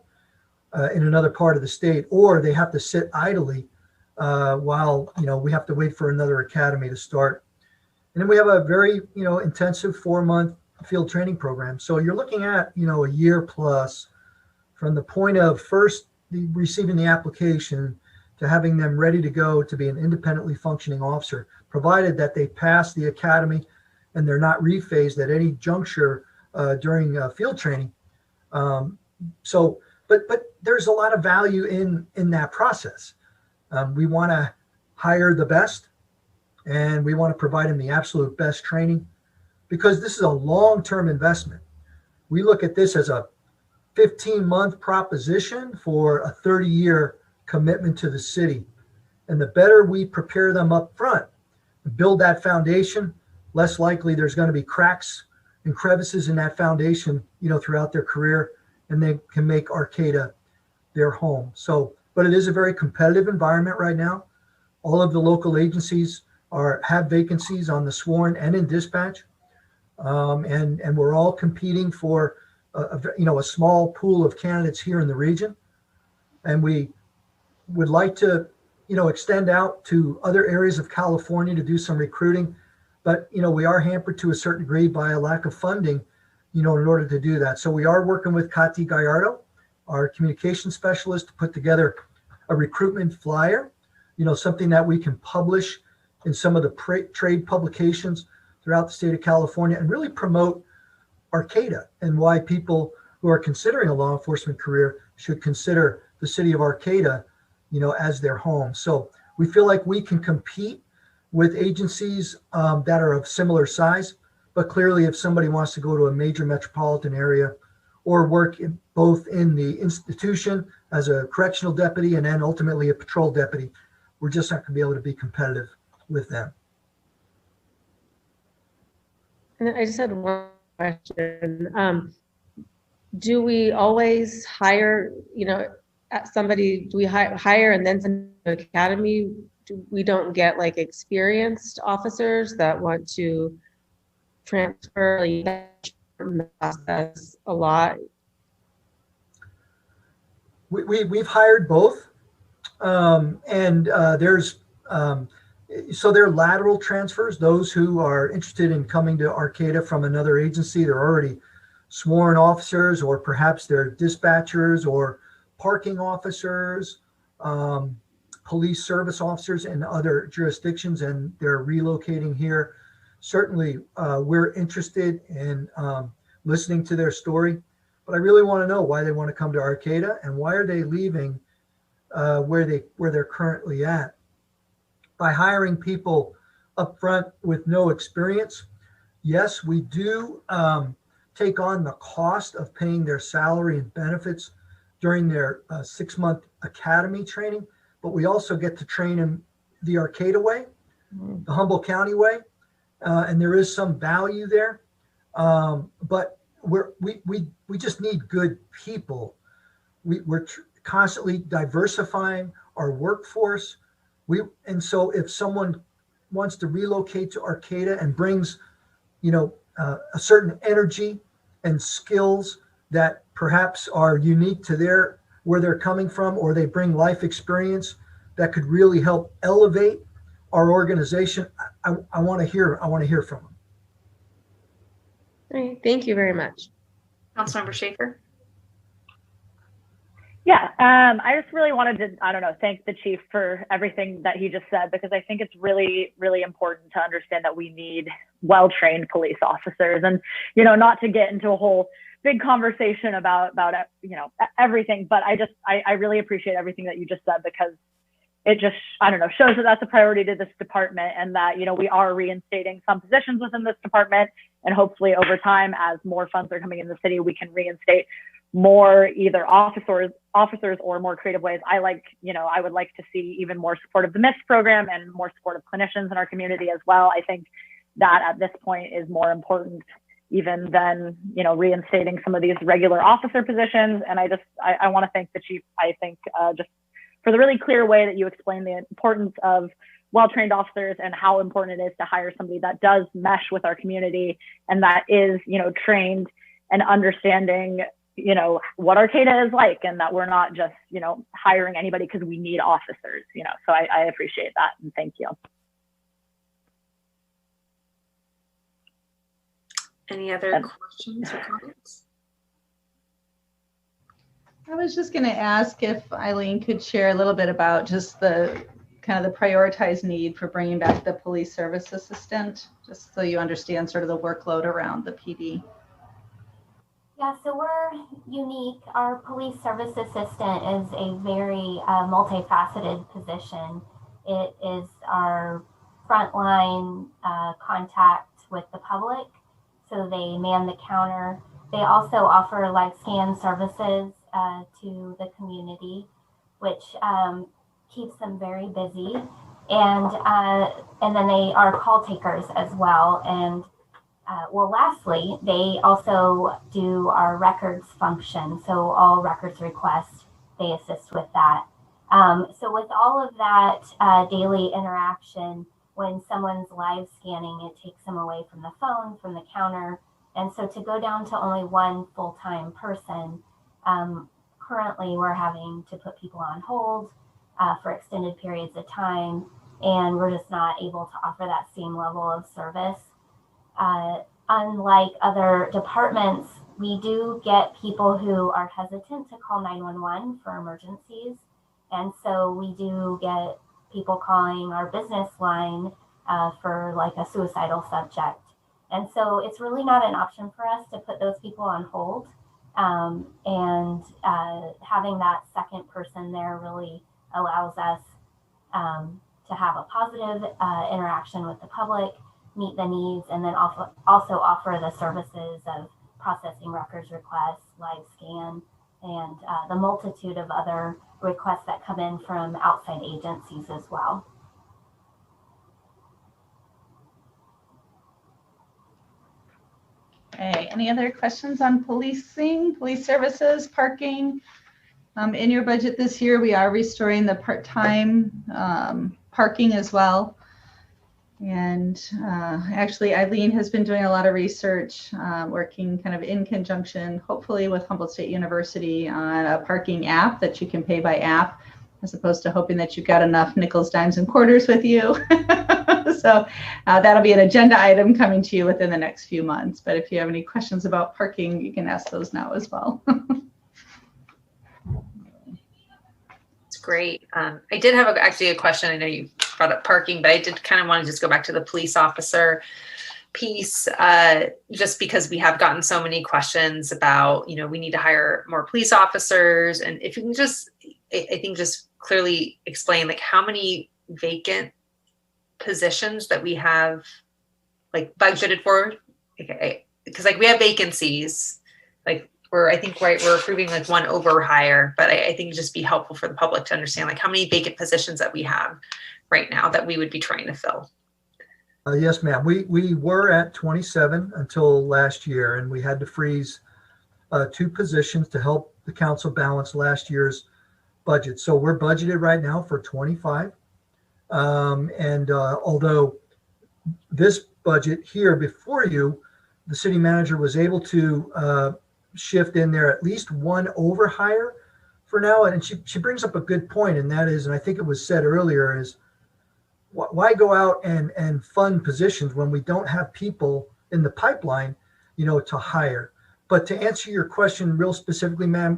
in another part of the state, or they have to sit idly while we have to wait for another academy to start. And then we have a very intensive 4-month field training program. So you're looking at a year plus from the point of first receiving the application to having them ready to go to be an independently functioning officer, provided that they pass the academy and they're not rephased at any juncture during field training. But there's a lot of value in that process. We want to hire the best, and we want to provide them the absolute best training, because this is a long-term investment. We look at this as a 15-month proposition for a 30-year commitment to the city. And the better we prepare them up front and build that foundation, less likely there's going to be cracks and crevices in that foundation, throughout their career, and they can make Arcata their home. So, but it is a very competitive environment right now. All of the local agencies have vacancies on the sworn and in dispatch. And we're all competing for a small pool of candidates here in the region. And we would like to, extend out to other areas of California to do some recruiting. But, we are hampered to a certain degree by a lack of funding, in order to do that. So we are working with Kati Gallardo, our communication specialist, to put together a recruitment flyer, something that we can publish in some of the trade publications throughout the state of California and really promote Arcata and why people who are considering a law enforcement career should consider the city of Arcata, as their home. So we feel like we can compete with agencies that are of similar size, but clearly if somebody wants to go to a major metropolitan area or work both in the institution as a correctional deputy and then ultimately a patrol deputy, we're just not going to be able to be competitive with them. And I just had one question. Do we always hire, somebody, do we hire and then send to the academy? We don't get like experienced officers that want to transfer the process a lot? We've hired both. There's so they're lateral transfers, those who are interested in coming to Arcata from another agency. They're already sworn officers, or perhaps they're dispatchers or parking officers, police service officers in other jurisdictions, and they're relocating here. Certainly, we're interested in listening to their story, but I really want to know why they want to come to Arcata and why are they leaving where they're currently at. By hiring people up front with no experience, yes, we do take on the cost of paying their salary and benefits during their 6-month academy training, but we also get to train in the Arcata way, the Humboldt County way, and there is some value there. But we just need good people. We're constantly diversifying our workforce. And so if someone wants to relocate to Arcata and brings, a certain energy and skills that perhaps are unique to where they're coming from, or they bring life experience that could really help elevate our organization, I want to hear from them. All right, thank you very much. Councilmember Schaefer? Yeah, I just really wanted to, I don't know, thank the chief for everything that he just said, because I think it's really, really important to understand that we need well-trained police officers, and, you know, not to get into a whole big conversation about, you know, everything, but I really appreciate everything that you just said, because it just, I don't know, shows that that's a priority to this department, and that, you know, we are reinstating some positions within this department, and hopefully over time, as more funds are coming in the city, we can reinstate more either officers or more creative ways. I would like to see even more support of the MIST program and more support of clinicians in our community as well. I think that at this point is more important even than, you know, reinstating some of these regular officer positions. And I want to thank the chief, I think, just for the really clear way that you explained the importance of well-trained officers and how important it is to hire somebody that does mesh with our community and that is, you know, trained and understanding, you know, what Arcata is like, and that we're not just, you know, hiring anybody because we need officers, you know. So I appreciate that, and thank you. Any other questions or comments? I was just going to ask if Eileen could share a little bit about just the kind of the prioritized need for bringing back the police service assistant, just so you understand sort of the workload around the PD. Yeah, so we're unique. Our police service assistant is a very multifaceted position. It is our frontline contact with the public. So they man the counter. They also offer live scan services to the community, which keeps them very busy. And then they are call takers as well. And lastly, they also do our records function. So all records requests, they assist with that. So with all of that daily interaction, when someone's live scanning, it takes them away from the phone, from the counter. And so to go down to only one full-time person, currently we're having to put people on hold for extended periods of time, and we're just not able to offer that same level of service. Unlike other departments, we do get people who are hesitant to call 911 for emergencies. And so we do get people calling our business line for like a suicidal subject. And so it's really not an option for us to put those people on hold. And having that second person there really allows us to have a positive interaction with the public, meet the needs, and then also offer the services of processing records requests, live scan, and the multitude of other requests that come in from outside agencies as well. Okay, any other questions on policing, police services, parking? In your budget this year, we are restoring the part-time parking as well. And actually, Eileen has been doing a lot of research, working kind of in conjunction, hopefully with Humboldt State University, on a parking app that you can pay by app, as opposed to hoping that you've got enough nickels, dimes, and quarters with you. So that'll be an agenda item coming to you within the next few months. But if you have any questions about parking, you can ask those now as well. Great. I did have actually a question. I know you brought up parking, but I did kind of want to just go back to the police officer piece, just because we have gotten so many questions about, you know, we need to hire more police officers. And if you can just, I think, just clearly explain like how many vacant positions that we have like budgeted for, because like we have vacancies, like I think we're approving like one over hire, but I think it'd just be helpful for the public to understand like how many vacant positions that we have right now that we would be trying to fill. Yes, ma'am. We were at 27 until last year, and we had to freeze 2 positions to help the council balance last year's budget. So we're budgeted right now for 25. Although this budget here before you, the city manager was able to shift in there at least one over hire for now. And she brings up a good point, and that is, and I think it was said earlier, is why go out and fund positions when we don't have people in the pipeline to hire. But to answer your question real specifically, ma'am,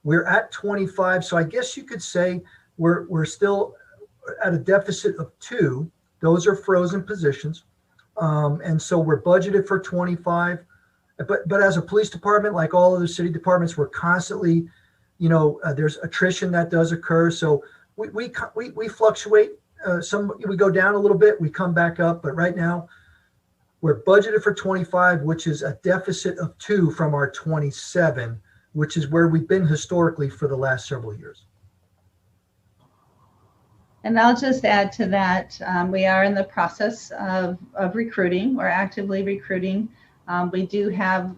we're at 25. So I guess you could say we're still at a deficit of 2. Those are frozen positions. And so we're budgeted for 25. But as a police department, like all other city departments, we're constantly, there's attrition that does occur. So we fluctuate. We go down a little bit, we come back up. But right now, we're budgeted for 25, which is a deficit of 2 from our 27, which is where we've been historically for the last several years. And I'll just add to that, we are in the process of recruiting. We're actively recruiting. We do have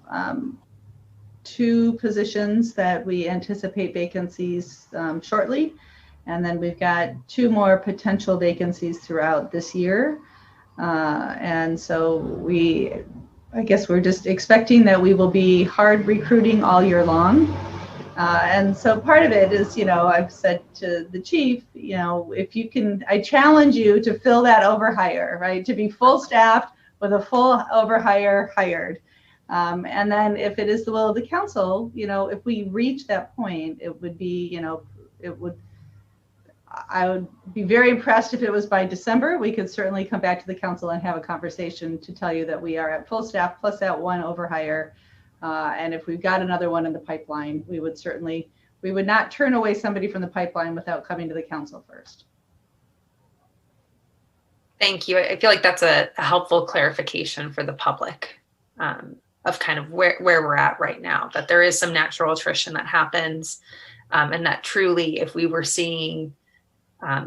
2 positions that we anticipate vacancies shortly. And then we've got 2 more potential vacancies throughout this year. And so I guess we're just expecting that we will be hard recruiting all year long. And so part of it is, I've said to the chief, if you can, I challenge you to fill that overhire, right? To be full staffed with a full overhire hired. And then if it is the will of the council, if we reach that point, it would be, I would be very impressed if it was by December. We could certainly come back to the council and have a conversation to tell you that we are at full staff plus that 1 overhire. And if we've got another one in the pipeline, we would not turn away somebody from the pipeline without coming to the council first. Thank you. I feel like that's a helpful clarification for the public of kind of where we're at right now, that there is some natural attrition that happens, and that truly, if we were seeing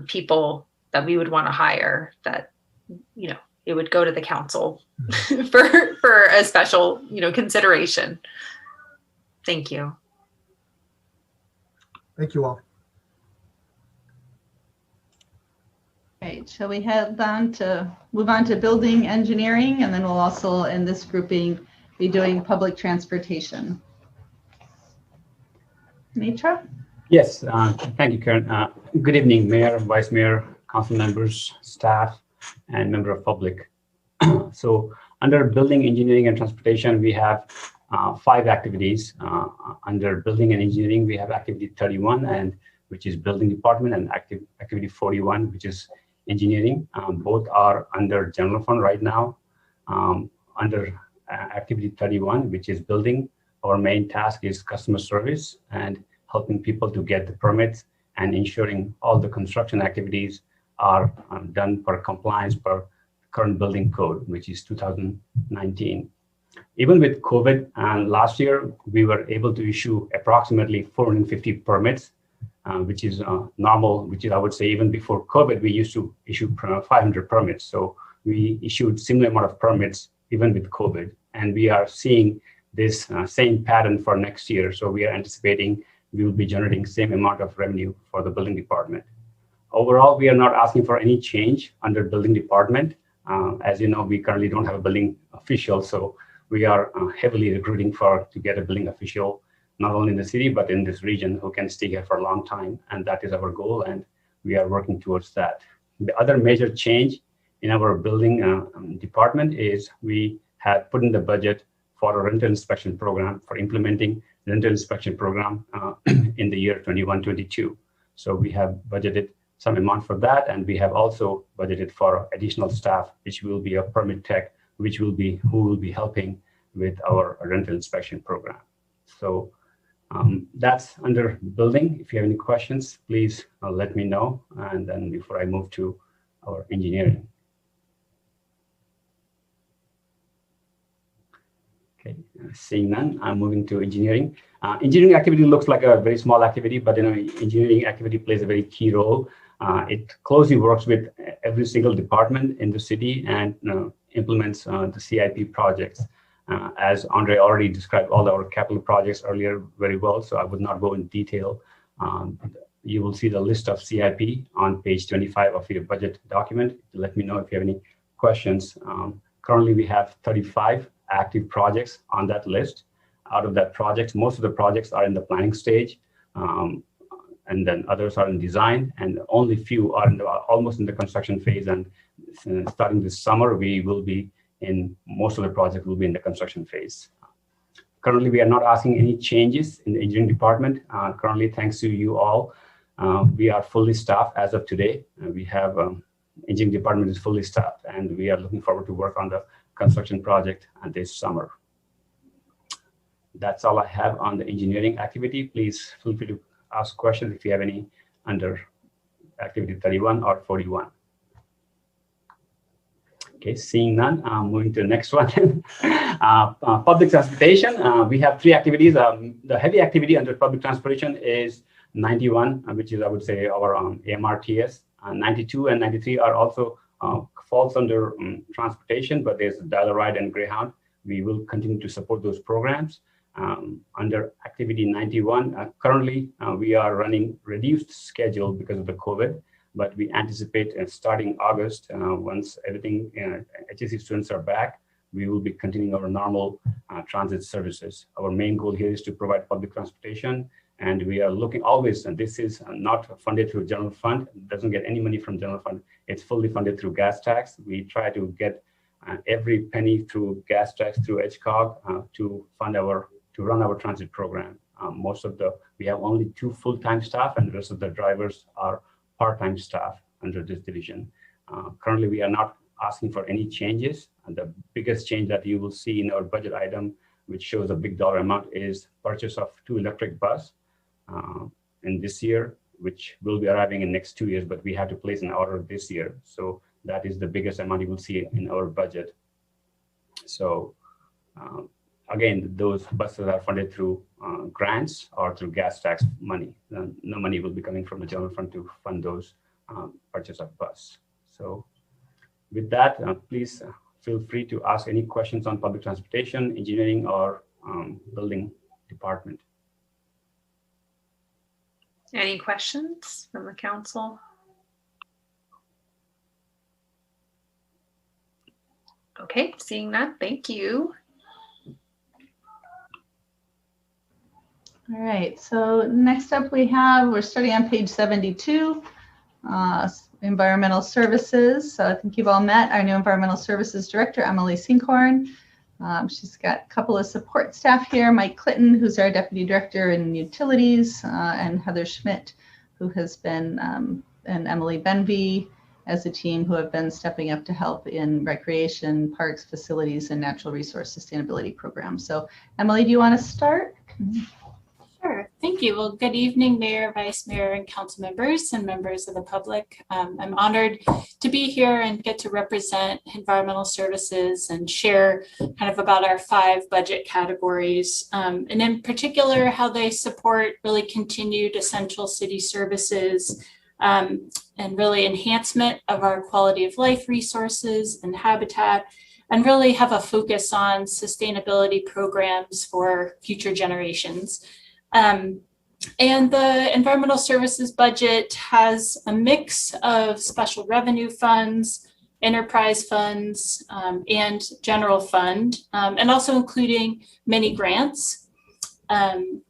people that we would want to hire, that, it would go to the council for a special, consideration. Thank you. Thank you all. Right, shall we move on to building engineering, and then we'll also in this grouping be doing public transportation. Mitra? Yes, thank you, Karen. Good evening, Mayor, Vice Mayor, council members, staff, and member of public. So under building, engineering, and transportation, we have 5 activities. Under building and engineering, we have activity 31, which is building department, and activity 41, which is engineering. Both are under general fund right now. Under activity 31, which is building, our main task is customer service and helping people to get the permits and ensuring all the construction activities are done per compliance per current building code, which is 2019. Even with COVID, last year, we were able to issue approximately 450 permits, which is normal, which is, I would say, even before COVID, we used to issue 500 permits. So we issued similar amount of permits even with COVID. And we are seeing this same pattern for next year. So we are anticipating we will be generating same amount of revenue for the building department. Overall, we are not asking for any change under building department. As you know, we currently don't have a building official, so we are heavily recruiting to get a building official, not only in the city, but in this region who can stay here for a long time. And that is our goal, and we are working towards that. The other major change in our building department is we have put in the budget for a rental inspection program for implementing rental inspection program in the year 21-22. So we have budgeted some amount for that, and we have also budgeted for additional staff, which will be a permit tech, who will be helping with our rental inspection program. So that's under building. If you have any questions, please let me know. And then before I move to our engineering. Okay, seeing none, I'm moving to engineering. Engineering activity looks like a very small activity, but engineering activity plays a very key role. It closely works with every single department in the city and implements the CIP projects. As Andre already described all our capital projects earlier very well, so I would not go in detail. You will see the list of CIP on page 25 of your budget document. Let me know if you have any questions. Currently, we have 35 active projects on that list. Out of that projects, most of the projects are in the planning stage, and then others are in design, and only few are almost in the construction phase. And starting this summer, we will be in most of the project will be in the construction phase. Currently, we are not asking any changes in the engineering department. Currently, thanks to you all, we are fully staffed as of today. We have engineering department is fully staffed, and we are looking forward to work on the construction project this summer. That's all I have on the engineering activity. Please feel free to ask questions if you have any under activity 31 or 41. Okay, seeing none, moving to the next one. Public transportation, we have 3 activities. The heavy activity under public transportation is 91, which is, I would say, our AMRTS. 92 and 93 are also falls under transportation, but there's Dial-A-Ride and Greyhound. We will continue to support those programs. Under activity 91, currently we are running reduced schedule because of the COVID, but we anticipate starting August, once everything, HSC students are back, we will be continuing our normal transit services. Our main goal here is to provide public transportation, and we are looking always, and this is not funded through general fund, it doesn't get any money from general fund, it's fully funded through gas tax. We try to get every penny through gas tax, through HCOG, to run our transit program. We have only 2 full-time staff, and the rest of the drivers are part-time staff under this division. Currently, we are not asking for any changes. And the biggest change that you will see in our budget item, which shows a big dollar amount, is purchase of 2 electric bus in this year, which will be arriving in next 2 years, but we have to place an order this year. So that is the biggest amount you will see in our budget. So again, those buses are funded through grants or through gas tax money. No money will be coming from the general fund to fund those purchase of bus. So with that, please feel free to ask any questions on public transportation, engineering, or building department. Any questions from the council? Okay, seeing that, thank you. All right, so next up we're starting on page 72, environmental services. So I think you've all met our new environmental services director, Emily Sinkhorn. She's got a couple of support staff here, Mike Clinton, who's our deputy director in utilities, and Heather Schmidt, who has been, and Emily Benvey as a team who have been stepping up to help in recreation, parks, facilities, and natural resource sustainability programs. So Emily, do you want to start? Sure. Thank you. Well, good evening, Mayor, Vice Mayor, and council members and members of the public. I'm honored to be here and get to represent environmental services and share kind of about our 5 budget categories, and in particular, how they support really continued essential city services, and really enhancement of our quality of life resources and habitat, and really have a focus on sustainability programs for future generations. And the environmental services budget has a mix of special revenue funds, enterprise funds, and general fund, and also including many grants. And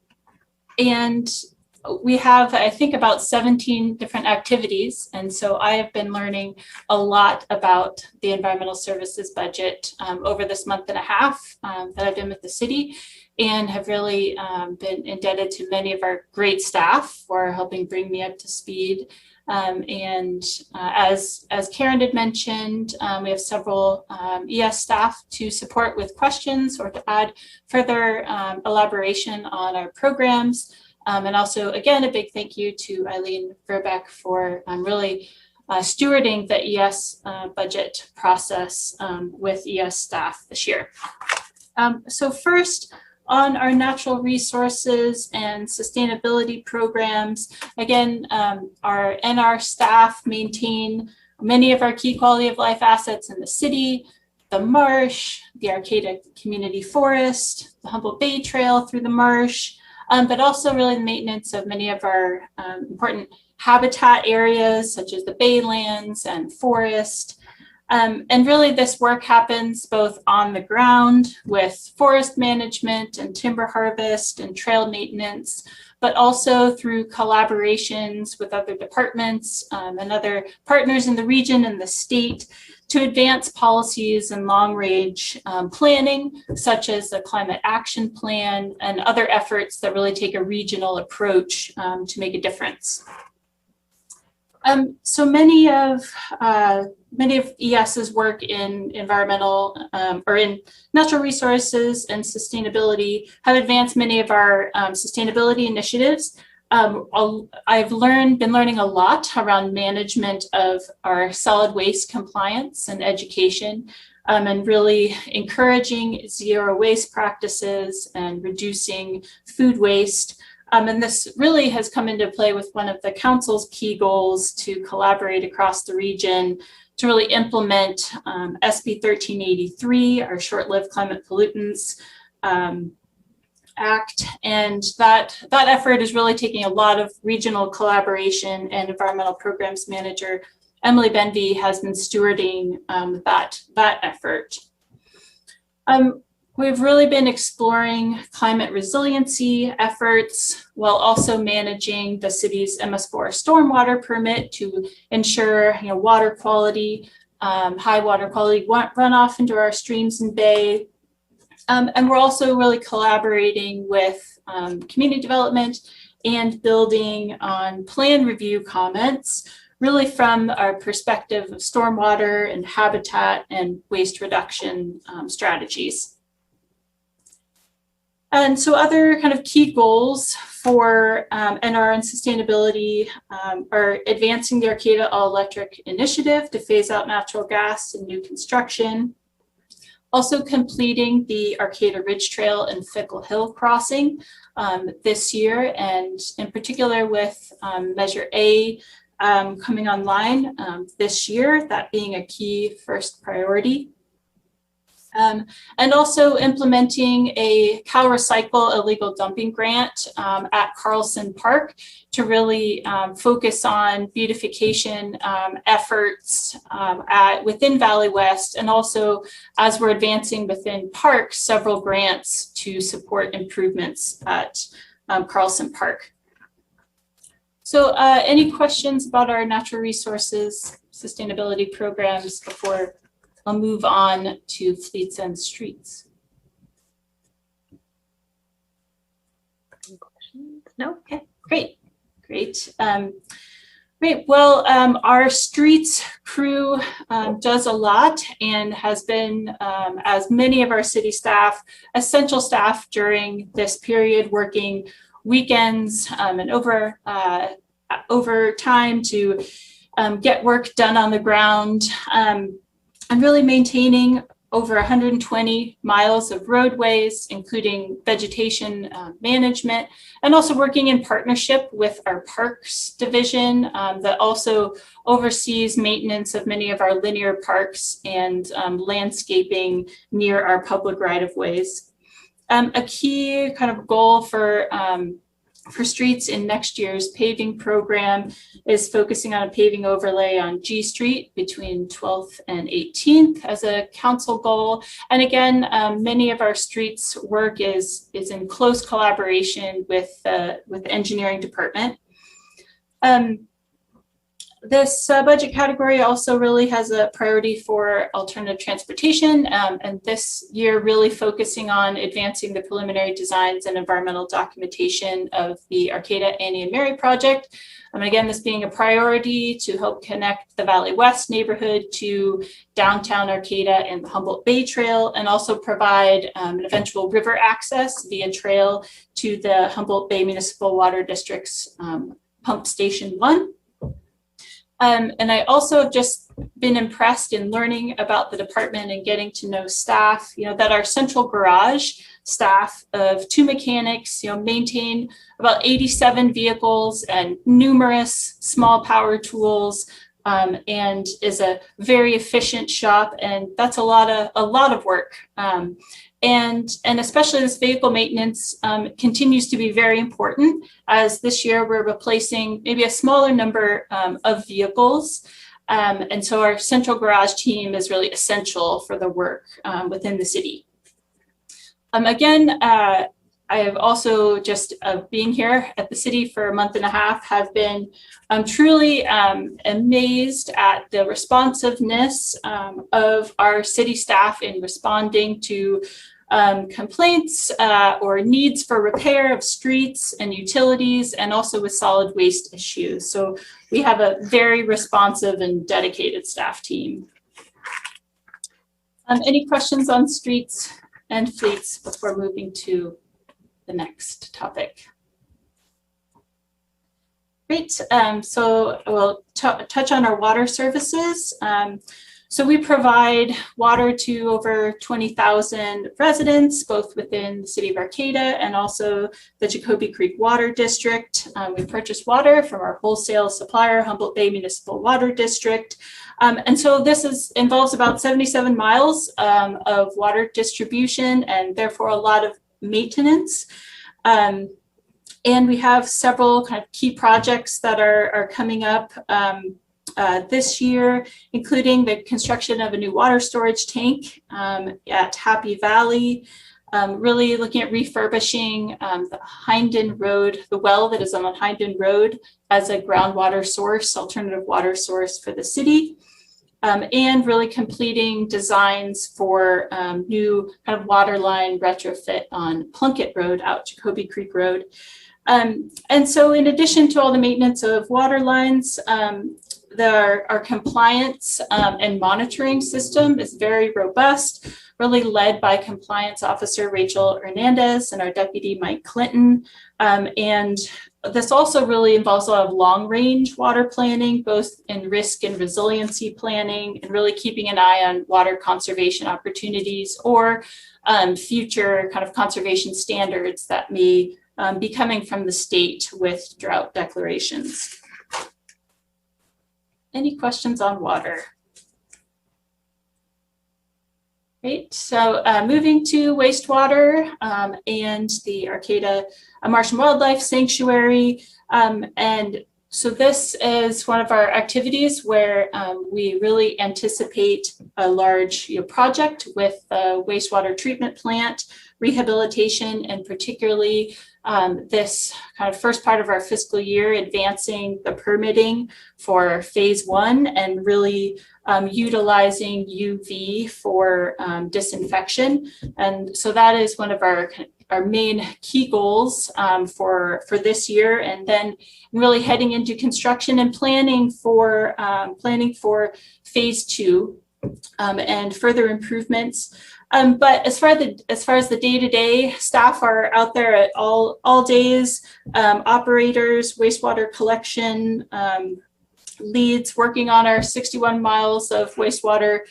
we have, I think, about 17 different activities. And so I have been learning a lot about the environmental services budget over this month and a half that I've been with the city, and have really been indebted to many of our great staff for helping bring me up to speed. As Karen had mentioned, we have several ES staff to support with questions or to add further elaboration on our programs. And also, again, a big thank you to Eileen Verbeck for really stewarding the ES budget process with ES staff this year. So first, on our natural resources and sustainability programs, again, our NR staff maintain many of our key quality of life assets in the city: the marsh, the Arcata community forest, the Humboldt Bay Trail through the marsh, but also really the maintenance of many of our important habitat areas, such as the baylands and forest. And really this work happens both on the ground with forest management and timber harvest and trail maintenance, but also through collaborations with other departments and other partners in the region and the state to advance policies and long-range planning, such as the Climate Action Plan and other efforts that really take a regional approach to make a difference. So many of ES's work in environmental or in natural resources and sustainability have advanced many of our sustainability initiatives. I've been learning a lot around management of our solid waste compliance and education, and really encouraging zero waste practices and reducing food waste. And this really has come into play with one of the council's key goals to collaborate across the region to really implement SB 1383, our short-lived climate pollutants Act. And that effort is really taking a lot of regional collaboration, and Environmental Programs Manager Emily Benvey has been stewarding that effort. We've really been exploring climate resiliency efforts while also managing the city's MS4 stormwater permit to ensure water quality, high water quality runoff into our streams and bay. And we're also really collaborating with community development and building on plan review comments, really from our perspective of stormwater and habitat and waste reduction strategies. And so other kind of key goals for NR and sustainability are advancing the Arcata all-electric initiative to phase out natural gas in new construction, also completing the Arcata Ridge Trail and Fickle Hill crossing this year, and in particular with Measure A coming online this year, that being a key first priority. And also implementing a Cal Recycle illegal dumping grant at Carlson Park to really focus on beautification efforts within Valley West, and also as we're advancing within parks, several grants to support improvements at Carlson Park. So any questions about our natural resources sustainability programs before I'll move on to fleets and streets? Any questions? No? Okay, great. Great. Well, our streets crew does a lot and has been, as many of our city staff, essential staff during this period, working weekends and over time to get work done on the ground. And really maintaining over 120 miles of roadways, including vegetation management, and also working in partnership with our parks division that also oversees maintenance of many of our linear parks and landscaping near our public right-of-ways. A key kind of goal for streets in next year's paving program is focusing on a paving overlay on G Street between 12th and 18th as a council goal. And again, many of our streets work is in close collaboration with the engineering department. This budget category also really has a priority for alternative transportation, and this year really focusing on advancing the preliminary designs and environmental documentation of the Arcata Annie and Mary project. And again, this being a priority to help connect the Valley West neighborhood to downtown Arcata and the Humboldt Bay Trail, and also provide an eventual river access via trail to the Humboldt Bay Municipal Water District's Pump Station 1. And I also have just been impressed in learning about the department and getting to know staff, that our central garage staff of 2 mechanics, maintain about 87 vehicles and numerous small power tools, and is a very efficient shop. And that's a lot of work. And especially this vehicle maintenance continues to be very important, as this year we're replacing maybe a smaller number of vehicles. And so our central garage team is really essential for the work within the city. Again, I have also just being here at the city for a month and a half have been truly amazed at the responsiveness of our city staff in responding to complaints or needs for repair of streets and utilities, and also with solid waste issues. So we have a very responsive and dedicated staff team. Any questions on streets and fleets before moving to the next topic? Great. So we'll touch on our water services. So we provide water to over 20,000 residents, both within the city of Arcata and also the Jacoby Creek Water District. We purchase water from our wholesale supplier, Humboldt Bay Municipal Water District. And so this involves about 77 miles of water distribution and therefore a lot of maintenance. And we have several kind of key projects that are coming up this year, including the construction of a new water storage tank at Happy Valley, really looking at refurbishing the Hinden Road, the well that is on the Hinden Road as a groundwater source, alternative water source for the city, and really completing designs for new kind of water line retrofit on Plunkett Road out Jacoby Creek Road. And so in addition to all the maintenance of water lines, our compliance and monitoring system is very robust, really led by Compliance Officer Rachel Hernandez and our Deputy Mike Clinton. And this also really involves a lot of long-range water planning, both in risk and resiliency planning, and really keeping an eye on water conservation opportunities or future kind of conservation standards that may be coming from the state with drought declarations. Any questions on water? Great, so moving to wastewater and the Arcata Marsh and Wildlife Sanctuary. And so this is one of our activities where we really anticipate a large project with the wastewater treatment plant rehabilitation, and particularly this kind of first part of our fiscal year, advancing the permitting for phase 1 and really utilizing UV for disinfection. And so that is one of our main key goals for this year, and then really heading into construction and planning for phase 2 and further improvements. But as far as the day-to-day, staff are out there at all days, operators, wastewater collection leads, working on our 61 miles of wastewater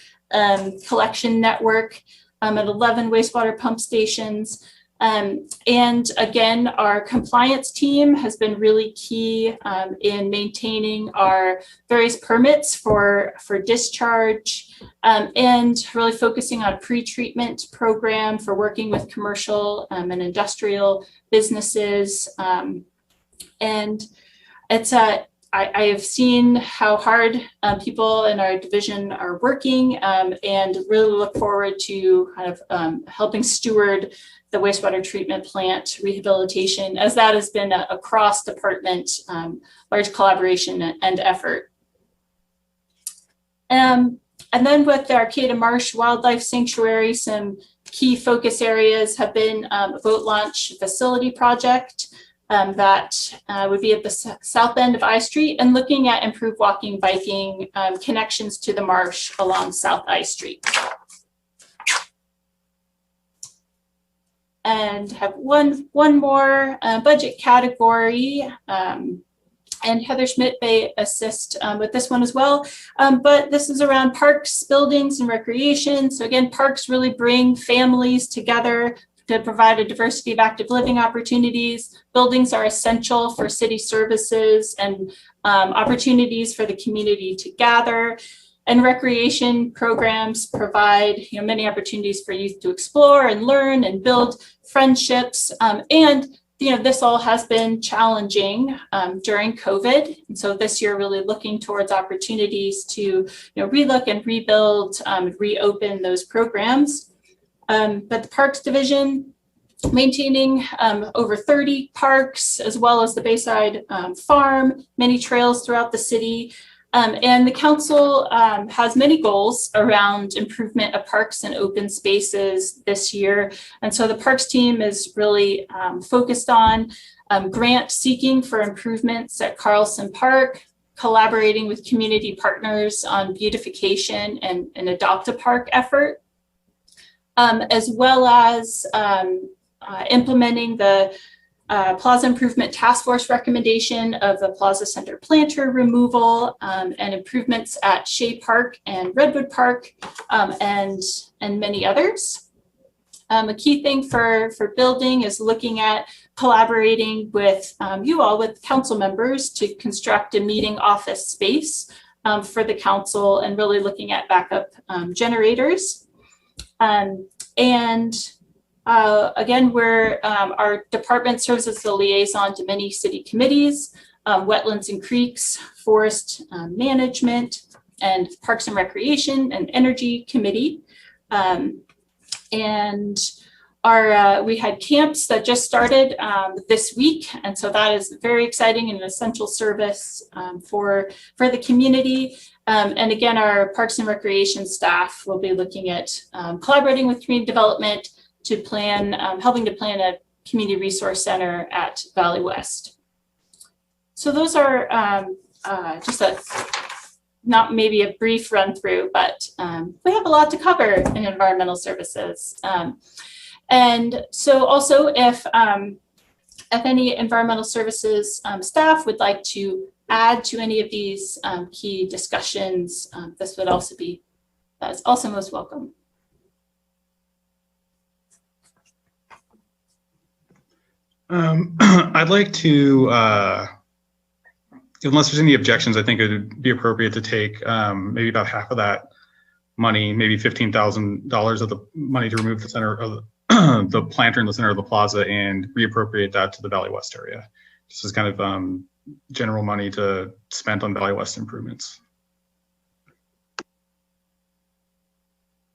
collection network at 11 wastewater pump stations. And again, our compliance team has been really key in maintaining our various permits for discharge, and really focusing on a pre-treatment program for working with commercial and industrial businesses. And it's I have seen how hard people in our division are working, and really look forward to kind of helping steward the wastewater treatment plant rehabilitation, as that has been a cross-department large collaboration and effort. And then with the Arcata Marsh Wildlife Sanctuary, some key focus areas have been a boat launch facility project that would be at the south end of I Street, and looking at improved walking, biking connections to the marsh along South I Street. And have one more budget category, and Heather Schmidt may assist with this one as well. But this is around parks, buildings, and recreation. So again, parks really bring families together to provide a diversity of active living opportunities. Buildings are essential for city services and opportunities for the community to gather. And recreation programs provide many opportunities for youth to explore and learn and build friendships. And this all has been challenging during COVID. And so this year, really looking towards opportunities to relook and rebuild, reopen those programs. But the Parks Division maintaining over 30 parks, as well as the Bayside Farm, many trails throughout the city. And the council has many goals around improvement of parks and open spaces this year. And so the parks team is really focused on grant seeking for improvements at Carlson Park, collaborating with community partners on beautification and an Adopt a Park effort, as well as implementing the Plaza Improvement Task Force recommendation of the Plaza Center planter removal and improvements at Shea Park and Redwood Park, and many others. A key thing for building is looking at collaborating with you all, with council members, to construct a meeting office space for the council, and really looking at backup generators. Again, our department serves as the liaison to many city committees, Wetlands and Creeks, Forest Management, and Parks and Recreation and Energy Committee. We had camps that just started this week, and so that is very exciting and an essential service for the community. And again, our Parks and Recreation staff will be looking at collaborating with community development to plan, helping to plan a community resource center at Valley West. So those are just not maybe a brief run through, but we have a lot to cover in environmental services. And so also if any environmental services staff would like to add to any of these key discussions, this would also be, that's also most welcome. I'd like to, unless there's any objections, I think it would be appropriate to take maybe about half of that money, maybe $15,000 of the money to remove the center of the planter in the center of the plaza and reappropriate that to the Valley West area. This is kind of general money to spend on Valley West improvements.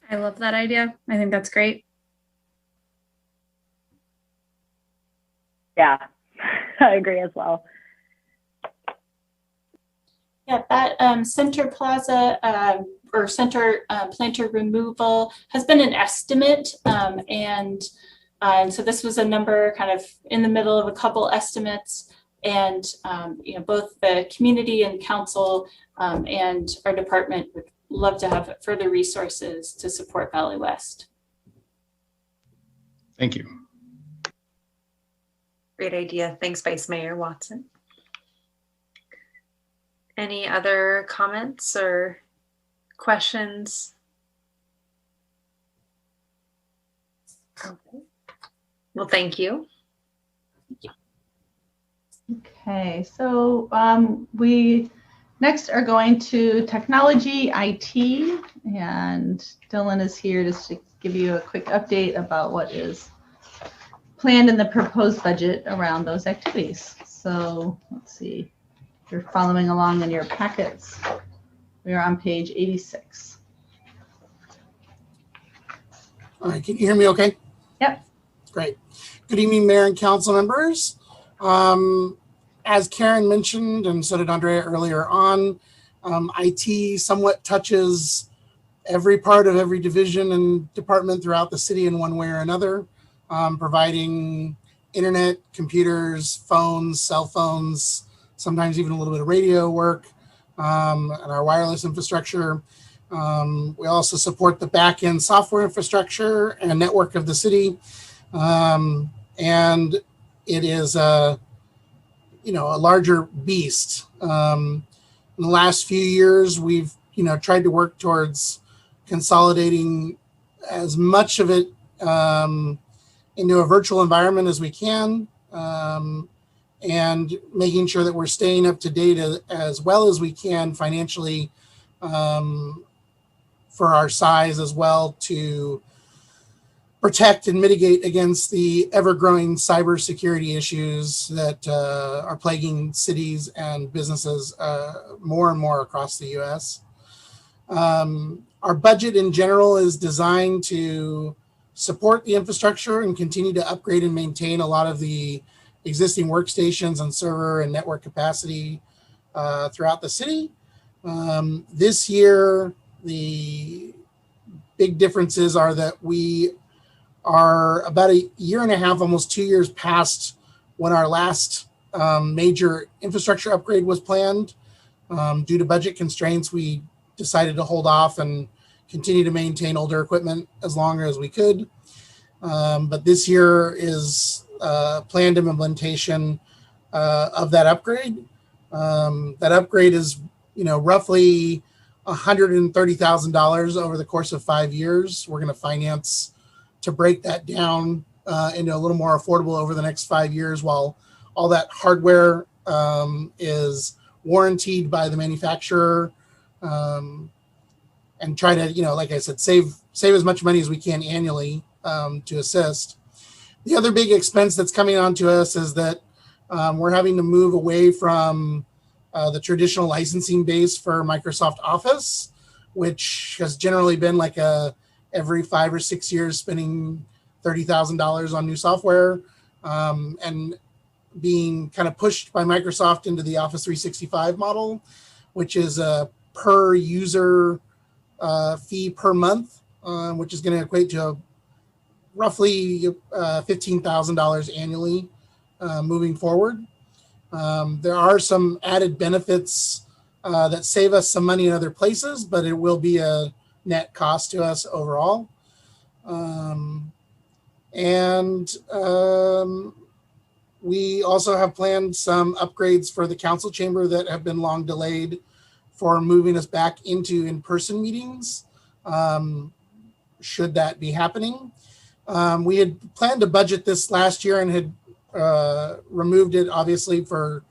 I love that idea. I think that's great. Yeah, I agree as well. Yeah, that center plaza or center planter removal has been an estimate, and so this was a number kind of in the middle of a couple estimates, and you know, both the community and council and our department would love to have further resources to support Valley West. Thank you. Great idea. Thanks, Vice Mayor Watson. Any other comments or questions? Okay. Well, thank you. Okay, so we next are going to technology, IT, and Dylan is here just to give you a quick update about what is planned in the proposed budget around those activities. So let's see, if you're following along in your packets, we are on page 86. All right, can you hear me okay? Yep. Great. Good evening, Mayor and council members. As Karen mentioned, and so did Andrea earlier on, IT somewhat touches every part of every division and department throughout the city in one way or another, providing internet, computers, phones, cell phones, sometimes even a little bit of radio work, and our wireless infrastructure. We also support the back-end software infrastructure and network of the city. And it is a larger beast. In the last few years, we've tried to work towards consolidating as much of it into a virtual environment as we can, and making sure that we're staying up to date as well as we can financially for our size as well, to protect and mitigate against the ever-growing cybersecurity issues that are plaguing cities and businesses more and more across the U.S. Our budget in general is designed to support the infrastructure and continue to upgrade and maintain a lot of the existing workstations and server and network capacity throughout the city. This year, the big differences are that we are about a year and a half, almost 2 years past when our last major infrastructure upgrade was planned. Due to budget constraints, we decided to hold off and continue to maintain older equipment as long as we could. But this year is planned implementation of that upgrade. That upgrade is, roughly $130,000 over the course of 5 years. We're going to finance to break that down into a little more affordable over the next 5 years, while all that hardware is warranted by the manufacturer, and try to, like I said, save as much money as we can annually to assist. The other big expense that's coming onto us is that we're having to move away from the traditional licensing base for Microsoft Office, which has generally been like every 5 or 6 years spending $30,000 on new software, and being kind of pushed by Microsoft into the Office 365 model, which is a per user fee per month, which is going to equate to roughly $15,000 annually moving forward. There are some added benefits that save us some money in other places, but it will be a net cost to us overall. We also have planned some upgrades for the council chamber that have been long delayed for moving us back into in-person meetings, should that be happening. We had planned to budget this last year and had removed it, obviously, for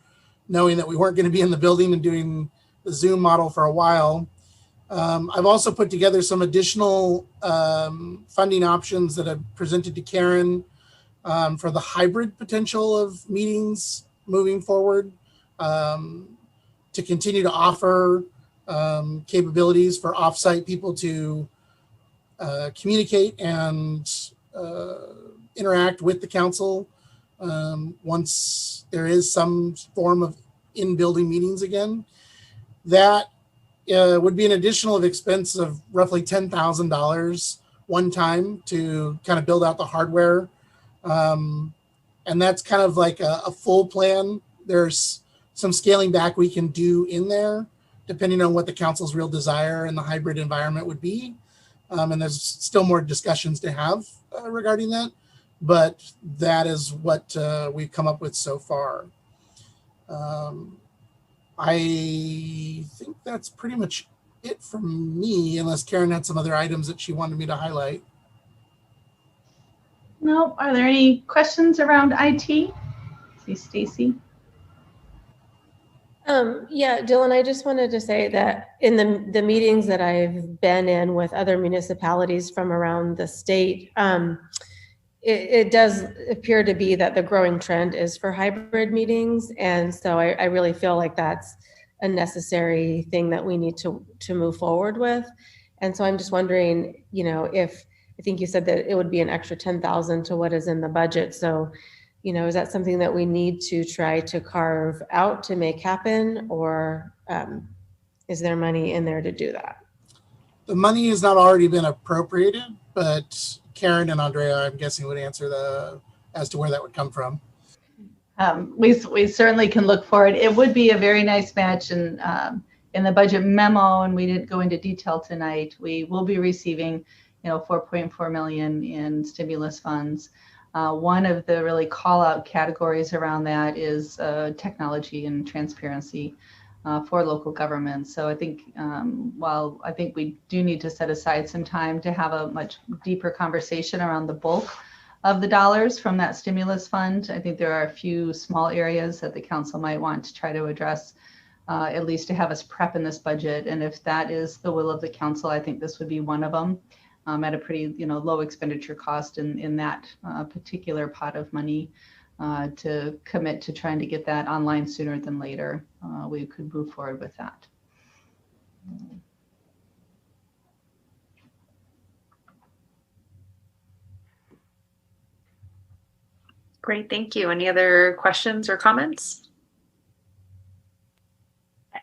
knowing that we weren't going to be in the building and doing the Zoom model for a while. I've also put together some additional funding options that I've presented to Karen for the hybrid potential of meetings moving forward, to continue to offer capabilities for offsite people to communicate and interact with the council once there is some form of in-building meetings again. That would be an additional expense of roughly $10,000 one time to kind of build out the hardware. And that's kind of like a full plan. There's some scaling back we can do in there, depending on what the council's real desire in the hybrid environment would be. And there's still more discussions to have regarding that, but that is what we've come up with so far. I think that's pretty much it from me, unless Karen had some other items that she wanted me to highlight. No, are there any questions around IT? See, Stacy. Yeah, Dylan, I just wanted to say that in the meetings that I've been in with other municipalities from around the state, it does appear to be that the growing trend is for hybrid meetings. And so I really feel like that's a necessary thing that we need to move forward with. And so I'm just wondering, if I think you said that it would be an extra 10,000 to what is in the budget. So, is that something that we need to try to carve out to make happen, or is there money in there to do that? The money has not already been appropriated, but Karen and Andrea, I'm guessing, would answer as to where that would come from. We certainly can look for it. It would be a very nice match, and in the budget memo, and we didn't go into detail tonight, we will be receiving, $4.4 million in stimulus funds. One of the really call out categories around that is technology and transparency for local government. So I think while I think we do need to set aside some time to have a much deeper conversation around the bulk of the dollars from that stimulus fund, I think there are a few small areas that the council might want to try to address, at least to have us prep in this budget. And if that is the will of the council, I think this would be one of them. At a pretty low expenditure cost in that particular pot of money, to commit to trying to get that online sooner than later. We could move forward with that. Great, thank you. Any other questions or comments?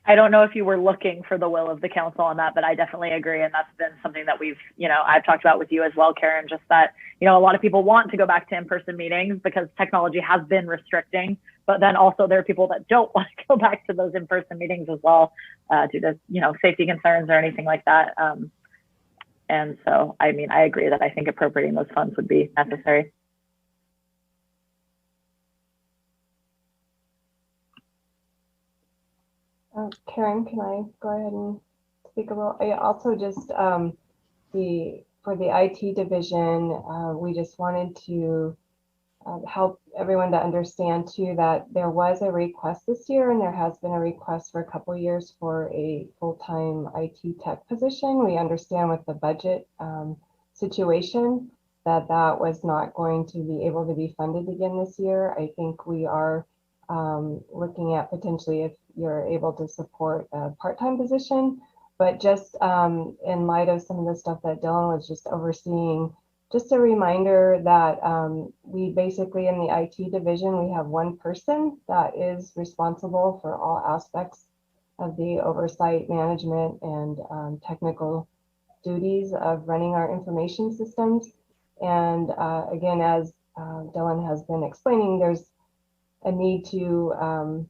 I don't know if you were looking for the will of the council on that, but I definitely agree. And that's been something that we've, I've talked about with you as well, Karen, just that, a lot of people want to go back to in-person meetings because technology has been restricting, but then also there are people that don't want to go back to those in-person meetings as well due to, safety concerns or anything like that. And so, I agree that I think appropriating those funds would be necessary. Karen, can I go ahead and speak a little? I also just for the IT division, we just wanted to help everyone to understand too that there was a request this year, and there has been a request for a couple of years for a full-time IT tech position. We understand with the budget situation that was not going to be able to be funded again this year. I think we are looking at potentially if you're able to support a part-time position, but just in light of some of the stuff that Dylan was just overseeing, just a reminder that we basically in the IT division, we have one person that is responsible for all aspects of the oversight, management, and technical duties of running our information systems. And again, as Dylan has been explaining, there's a need to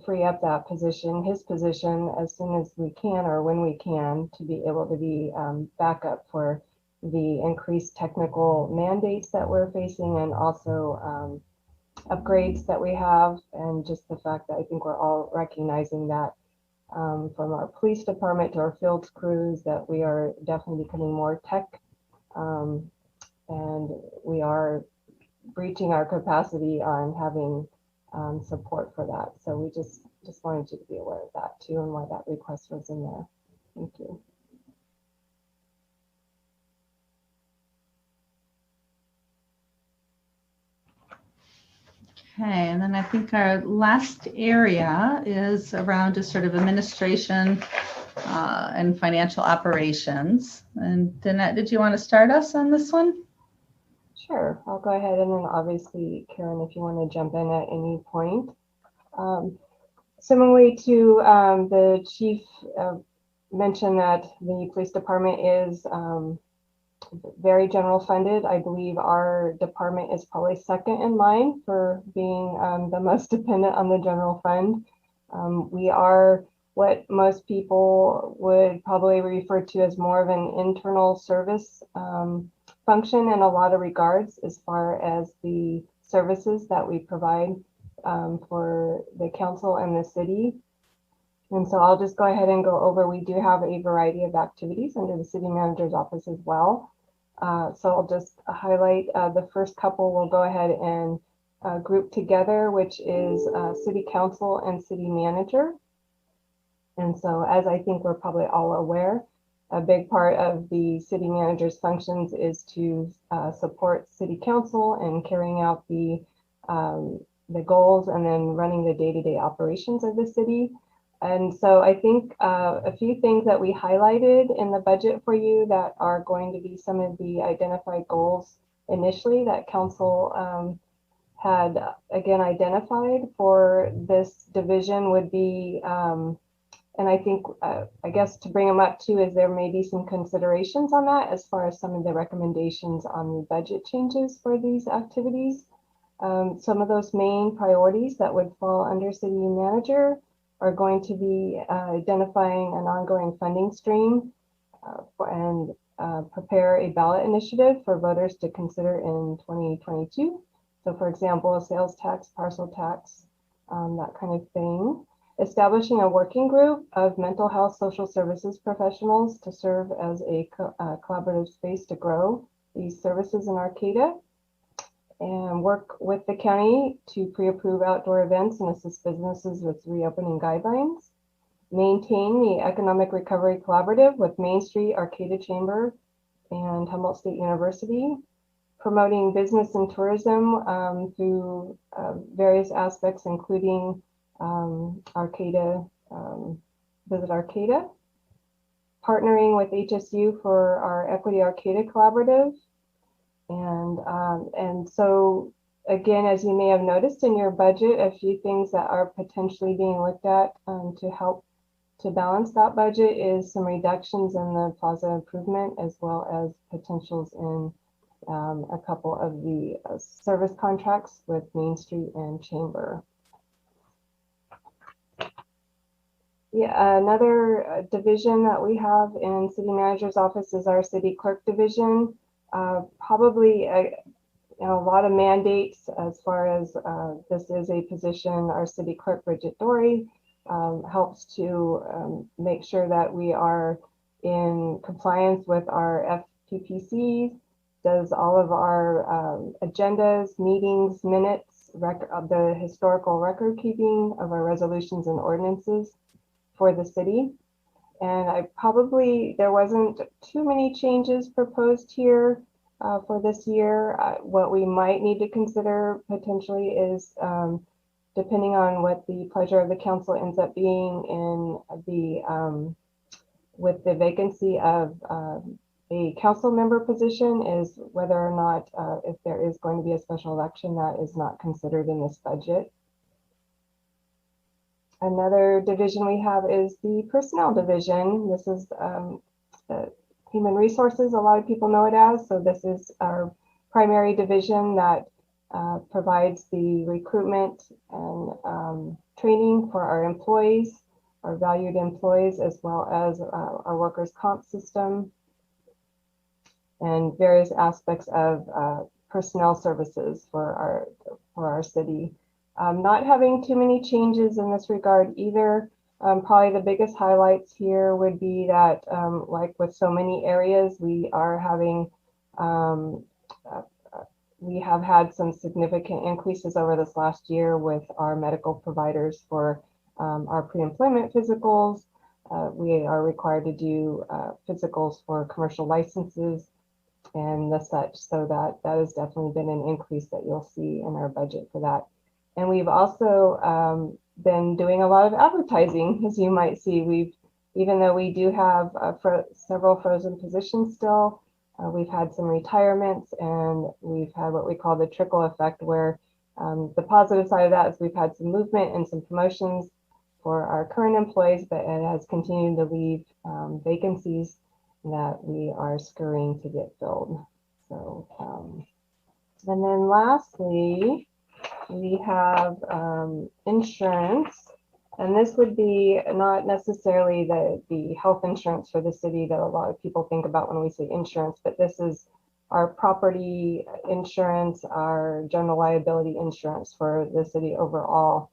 free up that position, his position, as soon as we can or when we can, to be able to be backup for the increased technical mandates that we're facing, and also upgrades that we have, and just the fact that I think we're all recognizing that from our police department to our field crews that we are definitely becoming more tech, and we are breaching our capacity on having support for that. So we just wanted you to be aware of that too, and why that request was in there. Thank you. Okay, and then I think our last area is around just sort of administration and financial operations. And Danette, did you want to start us on this one? Sure, I'll go ahead, and then obviously, Karen, if you want to jump in at any point. Similarly to the chief mentioned that the police department is very general funded. I believe our department is probably second in line for being the most dependent on the general fund. We are what most people would probably refer to as more of an internal service function in a lot of regards, as far as the services that we provide for the council and the city. And so I'll just go ahead and go over, we do have a variety of activities under the city manager's office as well. So I'll just highlight the first couple we'll go ahead and group together, which is city council and city manager. And so as I think we're probably all aware, a big part of the city manager's functions is to support city council in carrying out the goals and then running the day-to-day operations of the city. And so I think a few things that we highlighted in the budget for you that are going to be some of the identified goals initially that council had again identified for this division would be, and I think, I guess to bring them up too, is there may be some considerations on that as far as some of the recommendations on the budget changes for these activities. Some of those main priorities that would fall under city manager are going to be identifying an ongoing funding stream and prepare a ballot initiative for voters to consider in 2022. So for example, a sales tax, parcel tax, that kind of thing. Establishing a working group of mental health social services professionals to serve as a collaborative space to grow these services in Arcata, and work with the county to pre-approve outdoor events and assist businesses with reopening guidelines. Maintain the Economic Recovery Collaborative with Main Street, Arcata Chamber, and Humboldt State University. Promoting business and tourism through various aspects, including Arcata, Visit Arcata. Partnering with HSU for our Equity Arcata Collaborative. And so Again, as you may have noticed in your budget, a few things that are potentially being looked at to help to balance that budget is some reductions in the plaza improvement, as well as potentials in a couple of the service contracts with Main Street and Chamber. Yeah, another division that we have in City Manager's office is our City Clerk division. Probably a lot of mandates as far as this is a position. Our City Clerk, Bridget Dory, helps to make sure that we are in compliance with our FPPCs, does all of our agendas, meetings, minutes, the historical record keeping of our resolutions and ordinances for the city. And there wasn't too many changes proposed here for this year. What we might need to consider potentially is depending on what the pleasure of the council ends up being in the with the vacancy of a council member position, is whether or not if there is going to be a special election that is not considered in this budget. Another division we have is the personnel division. This is human resources, a lot of people know it as. So this is our primary division that provides the recruitment and training for our employees, our valued employees, as well as our workers' comp system and various aspects of personnel services for our city. Not having too many changes in this regard either. Probably the biggest highlights here would be that, like with so many areas, we are having, we have had some significant increases over this last year with our medical providers for our pre-employment physicals. We are required to do physicals for commercial licenses and the such. So that has definitely been an increase that you'll see in our budget for that. And we've also been doing a lot of advertising, as you might see. Even though we do have several frozen positions still, we've had some retirements, and we've had what we call the trickle effect, where the positive side of that is we've had some movement and some promotions for our current employees, but it has continued to leave vacancies that we are scurrying to get filled. So, and then lastly, we have insurance, and this would be not necessarily the health insurance for the city that a lot of people think about when we say insurance, but this is our property insurance, our general liability insurance for the city overall.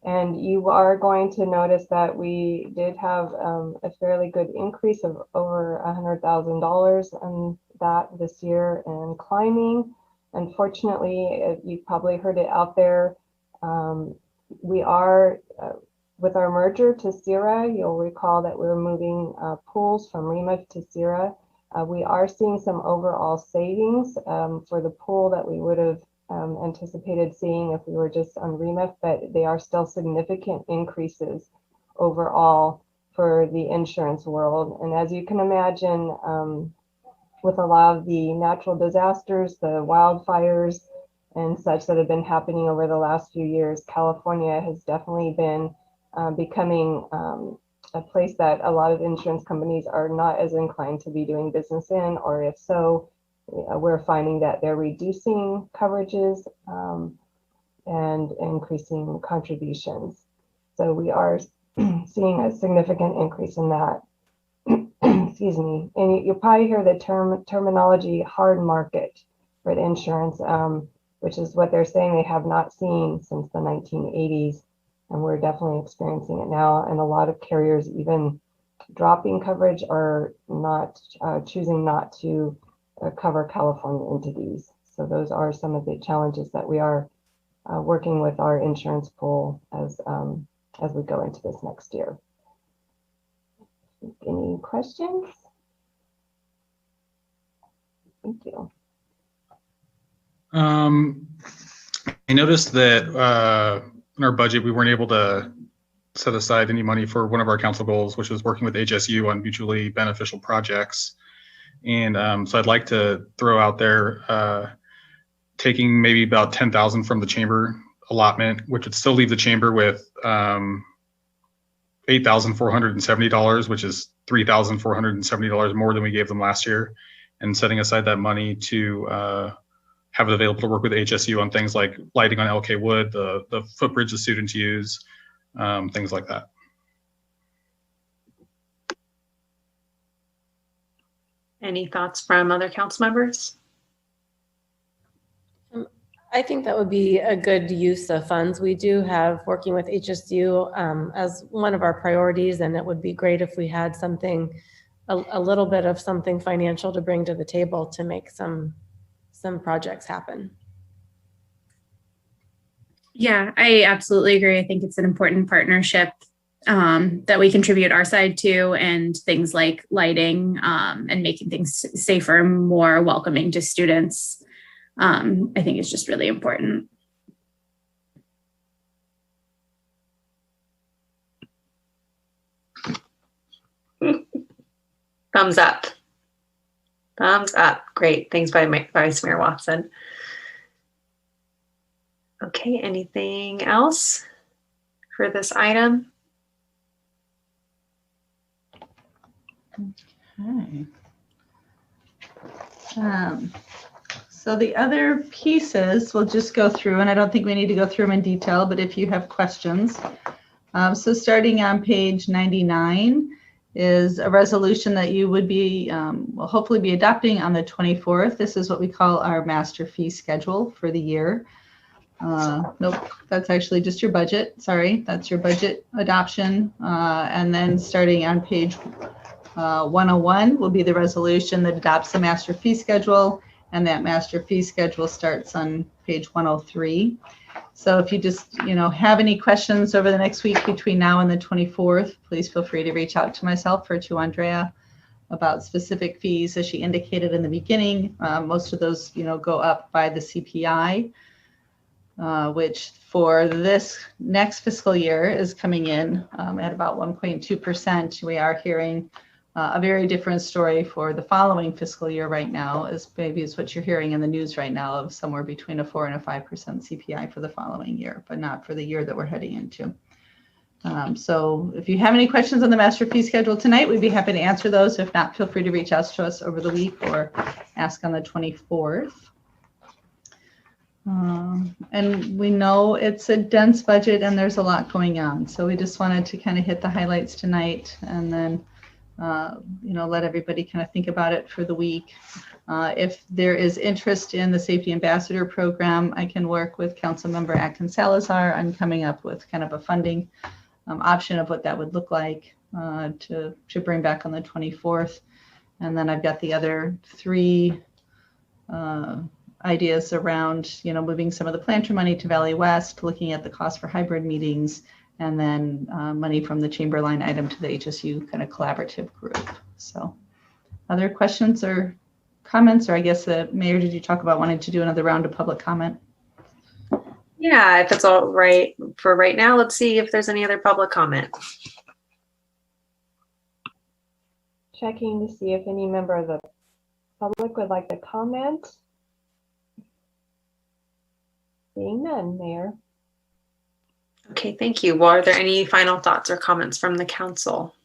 And you are going to notice that we did have a fairly good increase of over $100,000 in that this year, and climbing. Unfortunately, you've probably heard it out there. We are, with our merger to CIRA, you'll recall that we're moving pools from REMA to CIRA. We are seeing some overall savings for the pool that we would have anticipated seeing if we were just on REMA, but they are still significant increases overall for the insurance world. And as you can imagine, with a lot of the natural disasters, the wildfires and such that have been happening over the last few years, California has definitely been becoming a place that a lot of insurance companies are not as inclined to be doing business in, or if so, we're finding that they're reducing coverages and increasing contributions. So we are seeing a significant increase in that. Excuse me. And you'll probably hear the terminology hard market for the insurance, which is what they're saying they have not seen since the 1980s. And we're definitely experiencing it now. And a lot of carriers even dropping coverage or not choosing not to cover California entities. So those are some of the challenges that we are working with our insurance pool as we go into this next year. Any questions? Thank you. I noticed that in our budget, we weren't able to set aside any money for one of our council goals, which was working with HSU on mutually beneficial projects. And so I'd like to throw out there taking maybe about 10,000 from the chamber allotment, which would still leave the chamber with $8,470, which is $3,470 more than we gave them last year, and setting aside that money to have it available to work with HSU on things like lighting on LK Wood, the footbridge the students use, things like that. Any thoughts from other council members? I think that would be a good use of funds. We do have working with HSU as one of our priorities, and it would be great if we had something, a little bit of something financial to bring to the table to make some projects happen. Yeah, I absolutely agree. I think it's an important partnership that we contribute our side to, and things like lighting and making things safer, more welcoming to students. I think it's just really important. Thumbs up. Thumbs up. Great. Thanks, Vice Mayor Watson. Okay, anything else for this item? Okay. So the other pieces we'll just go through, and I don't think we need to go through them in detail, but if you have questions. So starting on page 99 is a resolution that you would be, will hopefully be adopting on the 24th. This is what we call our master fee schedule for the year. Nope, that's actually just your budget. Sorry, that's your budget adoption. And then starting on page 101 will be the resolution that adopts the master fee schedule. And that master fee schedule starts on page 103. So if you just, have any questions over the next week between now and the 24th, please feel free to reach out to myself or to Andrea about specific fees. As she indicated in the beginning, most of those, go up by the CPI, which for this next fiscal year is coming in at about 1.2%. We are hearing a very different story for the following fiscal year right now, is maybe is what you're hearing in the news right now, of somewhere between a 4 and a 5% CPI for the following year, but not for the year that we're heading into. So if you have any questions on the master fee schedule tonight, we'd be happy to answer those. If not, feel free to reach out to us over the week or ask on the 24th. And we know it's a dense budget and there's a lot going on. So we just wanted to kind of hit the highlights tonight, and then let everybody kind of think about it for the week. If there is interest in the Safety Ambassador Program, I can work with Councilmember Atkins Salazar on coming up with kind of a funding option of what that would look like to bring back on the 24th. And then I've got the other three ideas around, moving some of the planter money to Valley West, looking at the cost for hybrid meetings, and then money from the chamber line item to the HSU kind of collaborative group. So other questions or comments? Or I guess, Mayor, did you talk about wanting to do another round of public comment? Yeah, if it's all right for right now, let's see if there's any other public comment. Checking to see if any member of the public would like to comment. Seeing none, Mayor. Okay, thank you. Well, are there any final thoughts or comments from the council?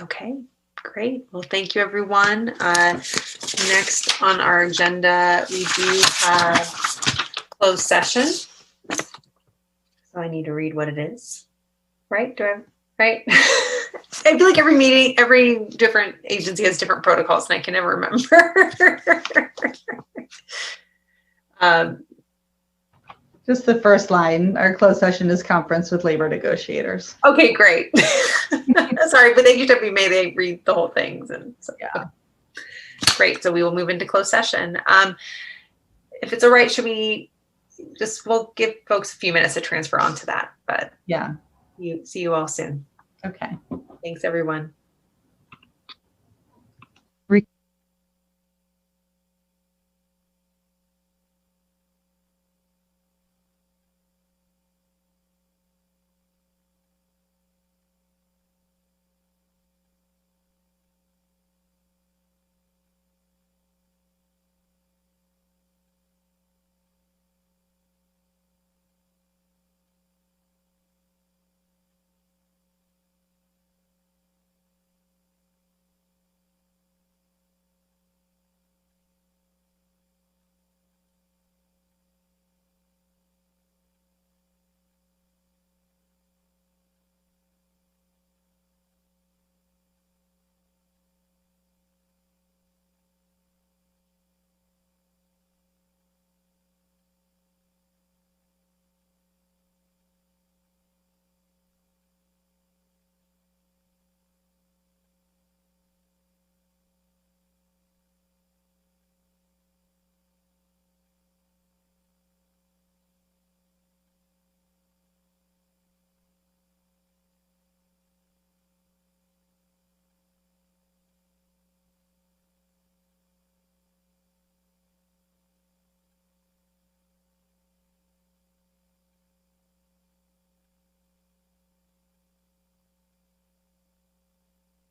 Okay, great. Well, thank you, everyone. Next on our agenda, we do have closed session. So I need to read what it is. Right? Right? I feel like every meeting, every different agency has different protocols, and I can never remember. Just the first line, our closed session is conference with labor negotiators. Okay, great. Sorry, but they usually may read the whole things, and so yeah. Great. So we will move into closed session. If it's all right, should we we'll give folks a few minutes to transfer onto that, but yeah. See you all soon. Okay. Thanks, everyone.